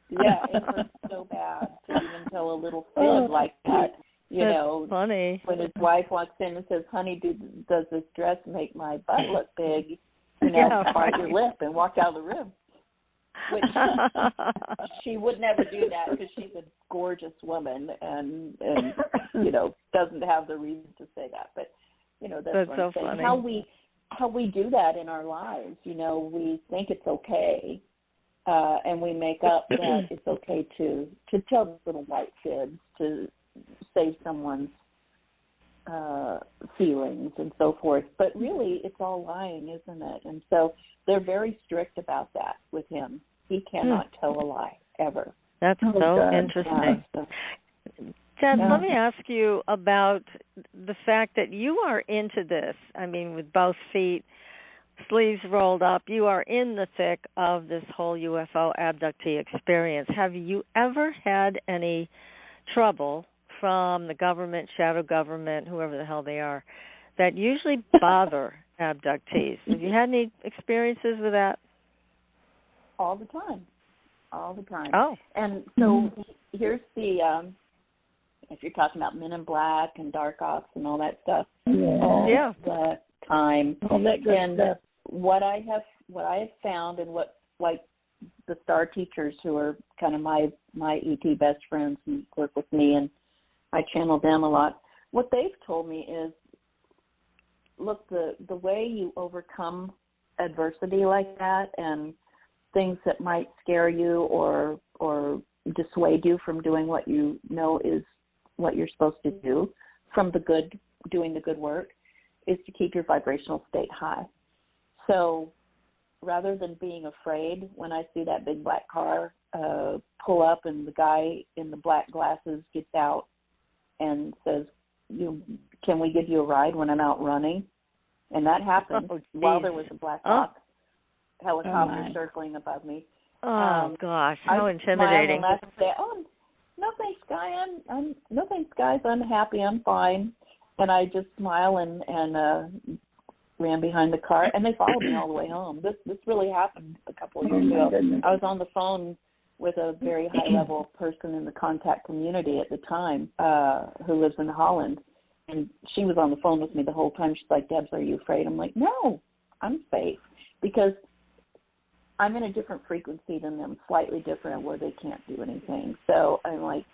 Yeah, it hurts so bad to even tell a little fib like that.
That's funny.
When his wife walks in and says, honey, does this dress make my butt look big? Bite your lip and walk out of the room. Which she would never do that because she's a gorgeous woman and doesn't have the reason to say that. But, that's what I'm saying.
Funny.
How we do that in our lives, we think it's okay, and we make up that it's okay to tell these little white fibs to save someone's feelings and so forth. But really, it's all lying, isn't it? And so they're very strict about that with him. He cannot tell a lie, ever.
That's interesting. Debz, let me ask you about the fact that you are into this. I mean, with both feet, sleeves rolled up, you are in the thick of this whole UFO abductee experience. Have you ever had any trouble from the government, shadow government, whoever the hell they are, that usually bother abductees? Have you had any experiences with that?
All the time.
Oh.
And so here's the, if you're talking about Men in Black and Dark Ops and all that stuff, all the time.
All that good stuff.
What I have found, and what, like, the star teachers who are kind of my ET best friends and work with me, and I channel them a lot, what they've told me is, look, the way you overcome adversity like that and things that might scare you or dissuade you from doing what you know is what you're supposed to do, from doing the good work, is to keep your vibrational state high. So rather than being afraid when I see that big black car pull up and the guy in the black glasses gets out and says, can we give you a ride when I'm out running? And that happened while there was a black Hawk helicopter circling above me.
Gosh, how intimidating.
I say, no thanks, guys. I'm happy. I'm fine. And I just smile and ran behind the car, and they followed me all the way home. This really happened a couple of years ago. I was on the phone with a very high-level person in the contact community at the time who lives in Holland, and she was on the phone with me the whole time. She's like, Debz, are you afraid? I'm like, no, I'm safe, because I'm in a different frequency than them, slightly different, where they can't do anything. So I'm like,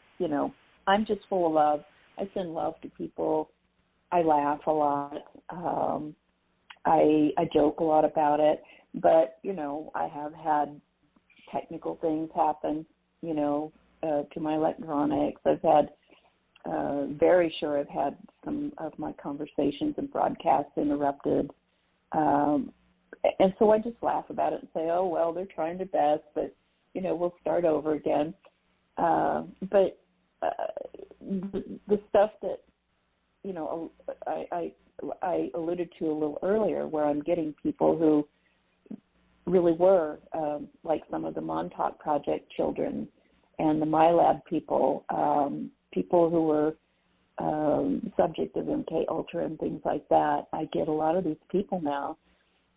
I'm just full of love. I send love to people. I laugh a lot. I joke a lot about it. But, I have had technical things happen, to my electronics. I've had, very sure I've had some of my conversations and broadcasts interrupted. And so I just laugh about it and say, oh, well, they're trying their best, but, we'll start over again. But the stuff that, I alluded to a little earlier, where I'm getting people who really were, like some of the Montauk Project children and the MyLab people, people who were subject of MK Ultra and things like that. I get a lot of these people now,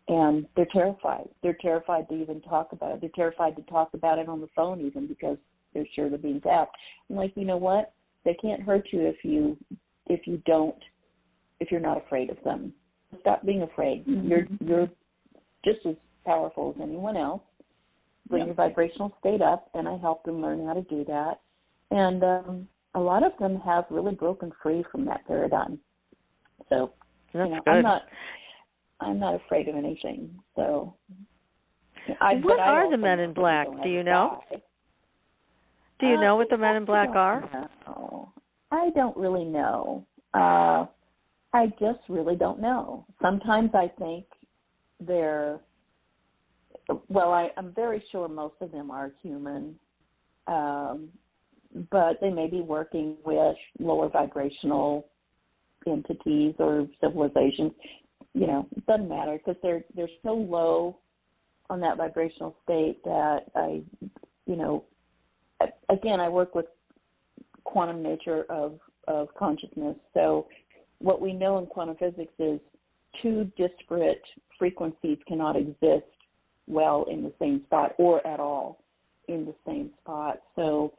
and they're terrified. They're terrified to even talk about it. They're terrified to talk about it on the phone even, because they're sure they're being tapped. I'm like, you know what? They can't hurt you if you're not afraid of them. Stop being afraid. Mm-hmm. You're just as powerful as anyone else. Bring your vibrational state up, and I help them learn how to do that. And a lot of them have really broken free from that paradigm. So, I'm not afraid of anything. So,
what are the Men in Black? Do you know? Do you know what the Men in Black are?
I don't really know. I just really don't know. Sometimes I think I'm very sure most of them are human, but they may be working with lower vibrational entities or civilizations. It doesn't matter, because they're so low on that vibrational state that again, I work with quantum nature of consciousness. So what we know in quantum physics is two disparate frequencies cannot exist well in the same spot, or at all in the same spot. So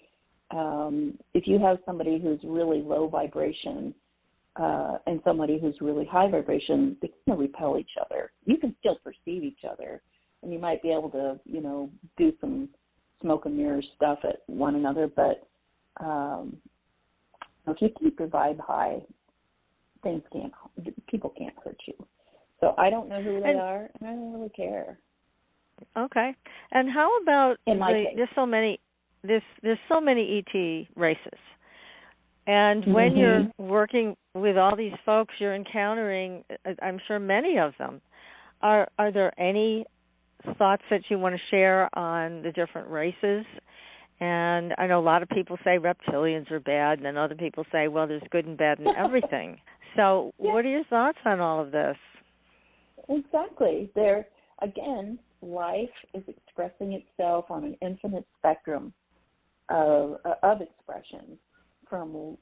if you have somebody who's really low vibration and somebody who's really high vibration, they can repel each other. You can still perceive each other, and you might be able to, do some smoke and mirrors stuff at one another, but if you keep your vibe high, people can't hurt you. So I don't know who they are, and I don't really care.
Okay. And how about
there's
so many ET races, and when you're working with all these folks, you're encountering, I'm sure, many of them. Are there any thoughts that you want to share on the different races? And I know a lot of people say reptilians are bad, and then other people say, well, there's good and bad in everything. So what are your thoughts on all of this?
Exactly. Again, life is expressing itself on an infinite spectrum of expression, from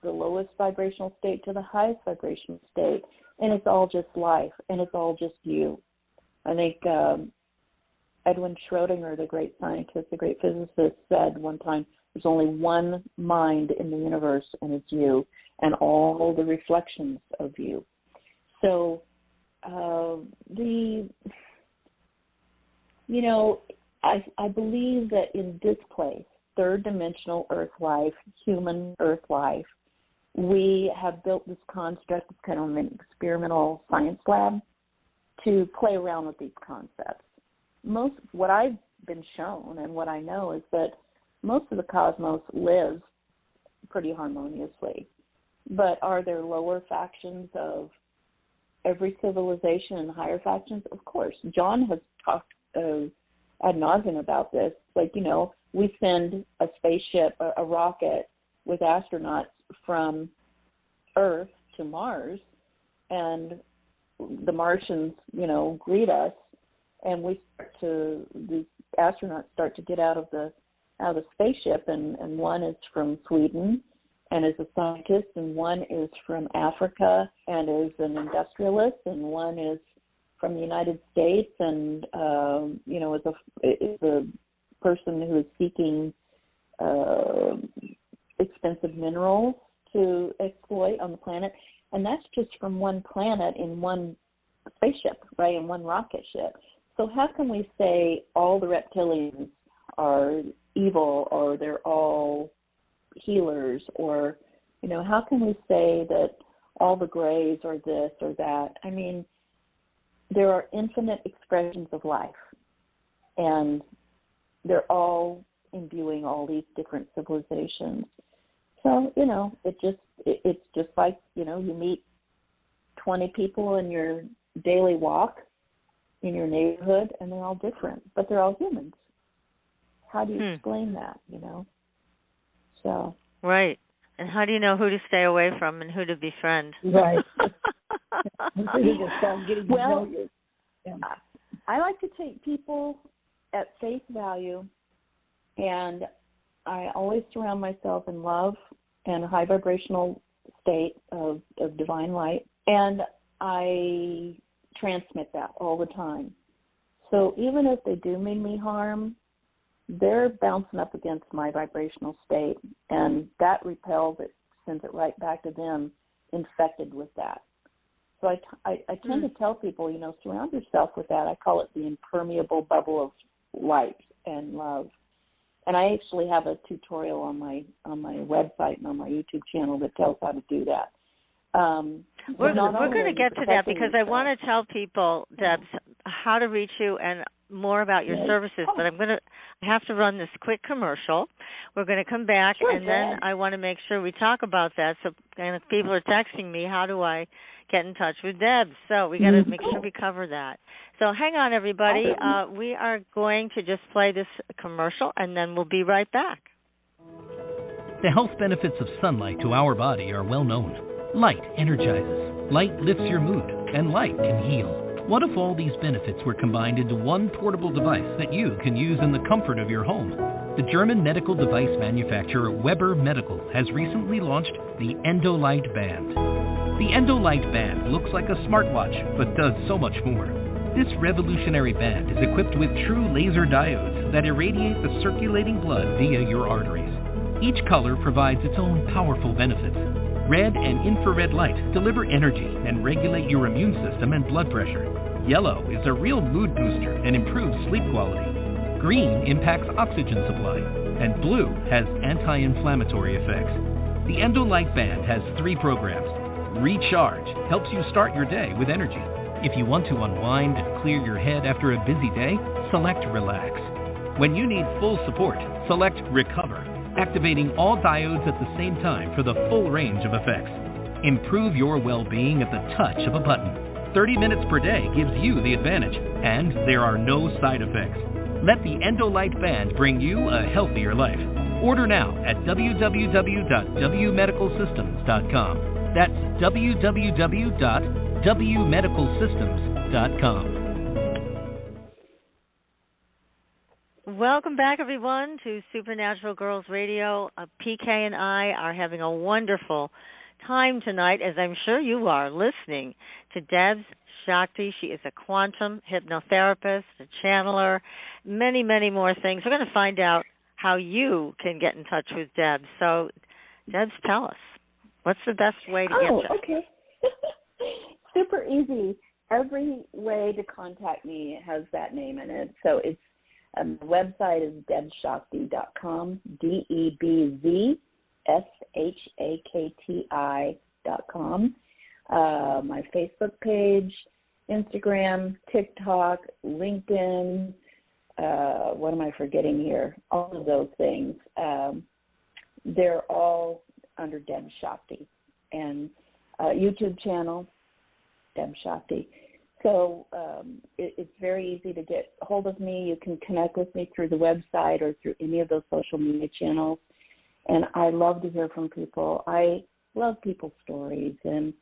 the lowest vibrational state to the highest vibrational state, and it's all just life, and it's all just you. I think Edwin Schrödinger, the great scientist, the great physicist, said one time, there's only one mind in the universe, and it's you, and all the reflections of you. So I believe that in this place, third-dimensional Earth life, human Earth life, we have built this construct. It's kind of an experimental science lab to play around with these concepts. What I've been shown and what I know is that most of the cosmos lives pretty harmoniously. But are there lower factions of every civilization and higher factions? Of course. John has talked ad nauseum about this. We send a spaceship, a rocket with astronauts from Earth to Mars, and the Martians, greet us, and the astronauts start to get out of the spaceship, and one is from Sweden and is a scientist, and one is from Africa and is an industrialist, and one is from the United States and is a person who is seeking expensive minerals to exploit on the planet. And that's just from one planet in one spaceship, right, in one rocket ship. So how can we say all the reptilians are evil, or they're all healers, or, how can we say that all the grays are this or that? I mean, there are infinite expressions of life, and they're all imbuing all these different civilizations. So, it's just like, you meet 20 people and you're daily walk in your neighborhood, and they're all different, but they're all humans. How do you explain that, So.
Right. And how do you know who to stay away from and who to befriend?
Right.
Well,
I like to take people at face value, and I always surround myself in love and a high vibrational state of divine light, and I transmit that all the time. So even if they do mean me harm, they're bouncing up against my vibrational state, and that repels it, sends it right back to them, infected with that. So I tend to tell people, surround yourself with that. I call it the impermeable bubble of light and love. And I actually have a tutorial on my website and on my YouTube channel that tells how to do that.
We're going to get to that because I want to tell people, Debz, how to reach you and more about your services, but I have to run this quick commercial. We're going to come back, and then I want to make sure we talk about that. So, and if people are texting me, how do I get in touch with Debz? So we got to make sure we cover that. So hang on, everybody. We are going to just play this commercial, and then we'll be right back.
The health benefits of sunlight to our body are well known. Light energizes, light lifts your mood, and light can heal. What if all these benefits were combined into one portable device that you can use in the comfort of your home? The German medical device manufacturer Weber Medical has recently launched the Endolight Band. The Endolight Band looks like a smartwatch, but does so much more. This revolutionary band is equipped with true laser diodes that irradiate the circulating blood via your arteries. Each color provides its own powerful benefits. Red and infrared light deliver energy and regulate your immune system and blood pressure. Yellow is a real mood booster and improves sleep quality. Green impacts oxygen supply, and blue has anti-inflammatory effects. The Endolight Band has 3 programs. Recharge helps you start your day with energy. If you want to unwind and clear your head after a busy day, select Relax. When you need full support, select Recover, activating all diodes at the same time for the full range of effects. Improve your well-being at the touch of a button. 30 minutes per day gives you the advantage, and there are no side effects. Let the Endolight Band bring you a healthier life. Order now at www.wmedicalsystems.com. That's www.wmedicalsystems.com.
Welcome back, everyone, to Supernatural Girls Radio. PK and I are having a wonderful time tonight, as I'm sure you are, listening to Debz Shakti. She is a quantum hypnotherapist, a channeler, many, many more things. We're going to find out how you can get in touch with Debz. So, Debz, tell us, what's the best way to get you?
Okay. Super easy. Every way to contact me has that name in it. So it's the website is debzshakti.com, DebzShakti.com. My Facebook page, Instagram, TikTok, LinkedIn, what am I forgetting here? All of those things. They're all under Debz Shakti. And YouTube channel, Debz Shakti. So it's very easy to get hold of me. You can connect with me through the website or through any of those social media channels. And I love to hear from people. I love people's stories. And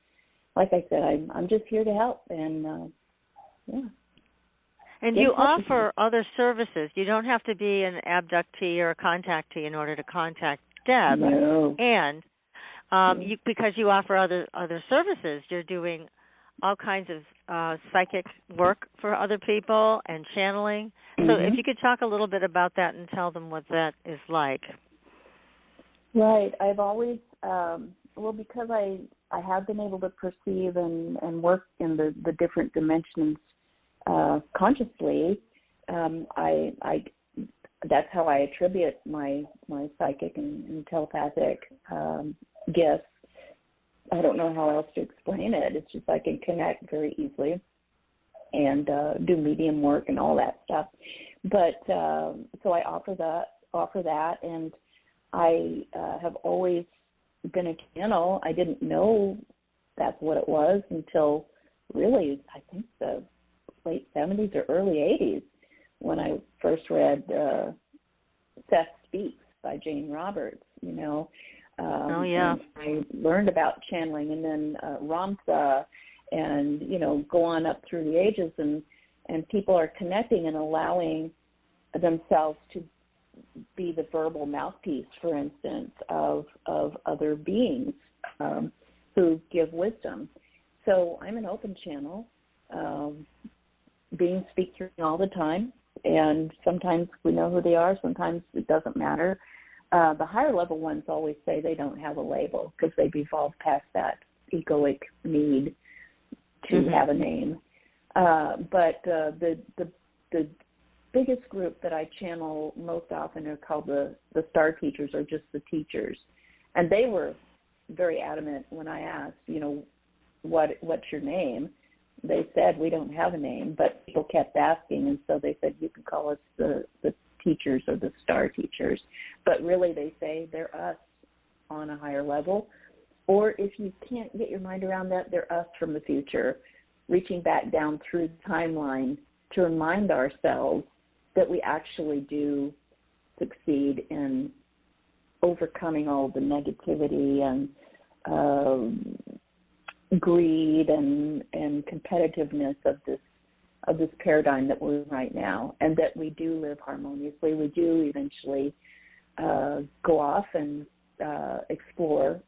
like I said, I'm just here to help. And, yeah.
And you offer other services. You don't have to be an abductee or a contactee in order to contact Debz.
No.
And because you offer other services, you're doing all kinds of psychic work for other people and channeling. So if you could talk a little bit about that and tell them what that is like.
Right. I've always, because I have been able to perceive and work in the different dimensions consciously, that's how I attribute my psychic and telepathic gifts. I don't know how else to explain it. It's just I can connect very easily and do medium work and all that stuff. But so I offer that, and I have always been a channel. I didn't know that's what it was until really, I think the late 70s or early 80s when I first read Seth Speaks by Jane Roberts,
Oh, yeah.
And I learned about channeling, and then Ramtha, and, go on up through the ages, and people are connecting and allowing themselves to be the verbal mouthpiece, for instance, of other beings who give wisdom. So I'm an open channel. Beings speak through me all the time, and sometimes we know who they are, sometimes it doesn't matter. The higher level ones always say they don't have a label because they've evolved past that egoic need to have a name. But the biggest group that I channel most often are called the star teachers, or just the teachers. And they were very adamant when I asked, what's your name? They said, we don't have a name, but people kept asking, and so they said, you can call us the teachers or the star teachers. But really they say they're us on a higher level. Or if you can't get your mind around that, they're us from the future, reaching back down through the timeline to remind ourselves that we actually do succeed in overcoming all the negativity and greed and competitiveness of this paradigm that we're in right now, and that we do live harmoniously. We do eventually go off and explore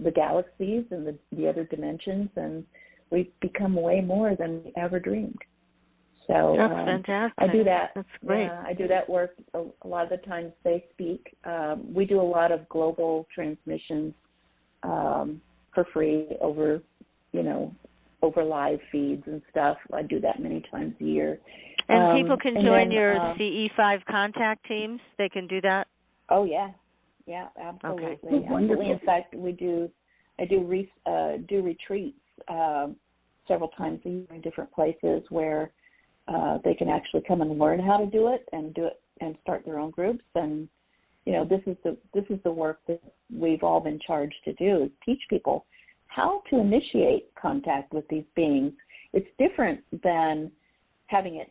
the galaxies and the other dimensions, and we become way more than we ever dreamed. So
that's fantastic.
I do that.
That's great.
Yeah, I do that work a lot of the times. They speak. We do a lot of global transmissions for free over live feeds and stuff. I do that many times a year.
And people can join your CE5 contact teams. They can do that.
Oh yeah, absolutely.
Okay.
Absolutely. In fact, I do retreats several times a year in different places where they can actually come and learn how to do it and start their own groups. And this is the work that we've all been charged to do, is teach people how to initiate contact with these beings. It's different than having it,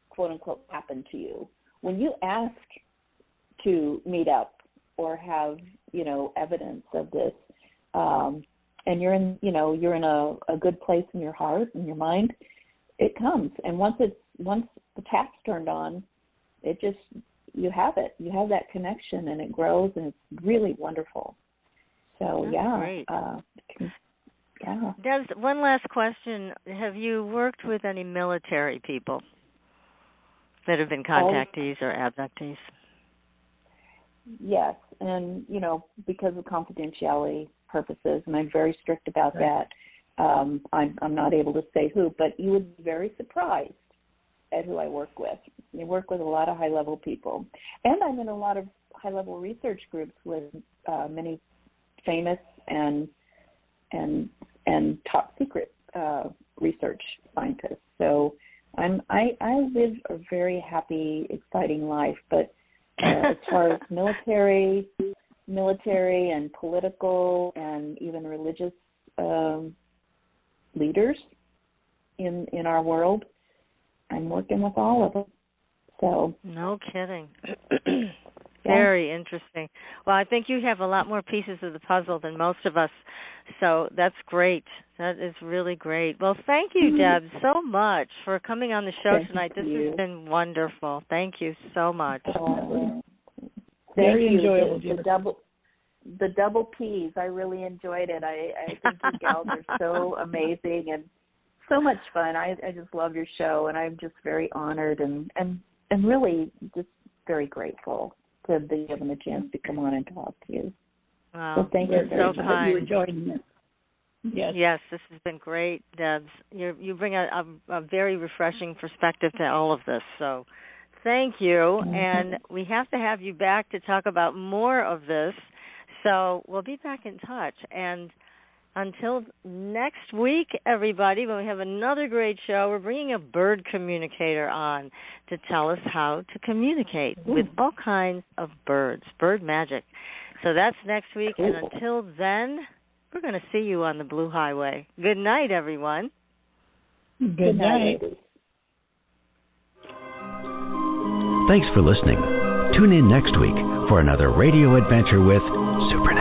quote unquote, happen to you. When you ask to meet up or have evidence of this, and you're in a good place in your heart and your mind, it comes. And once the tap's turned on, you have it. You have that connection, and it grows, and it's really wonderful. So
that's great.
Yeah.
Debz, one last question: have you worked with any military people that have been contactees or abductees?
Yes, and because of confidentiality purposes, and I'm very strict about that. I'm not able to say who, but you would be very surprised at who I work with. I work with a lot of high-level people, and I'm in a lot of high-level research groups with many famous and top secret research scientists. So I live a very happy, exciting life. But as far as military and political and even religious leaders in our world, I'm working with all of them. So
no kidding. Very interesting. Well, I think you have a lot more pieces of the puzzle than most of us, so that's great. That is really great. Well, thank you, Debz, so much for coming on the show tonight. This has been wonderful. Thank you so much.
Very enjoyable. The double P's. I really enjoyed it. I think you gals are so amazing and so much fun. I just love your show, and I'm just very honored and really just very grateful to be given the chance to come on and talk to you.
Wow,
so thank you very much.
Kind.
You enjoyed it.
Yes, this has been great, Debz. You bring a very refreshing perspective to all of this. So thank you, and we have to have you back to talk about more of this. So we'll be back in touch. And until next week, everybody, when we have another great show, we're bringing a bird communicator on to tell us how to communicate with all kinds of birds, bird magic. So that's next week. And until then, we're going to see you on the Blue Highway. Good night, everyone.
Good night.
ladies.
Thanks for listening. Tune in next week for another radio adventure with Supernatural.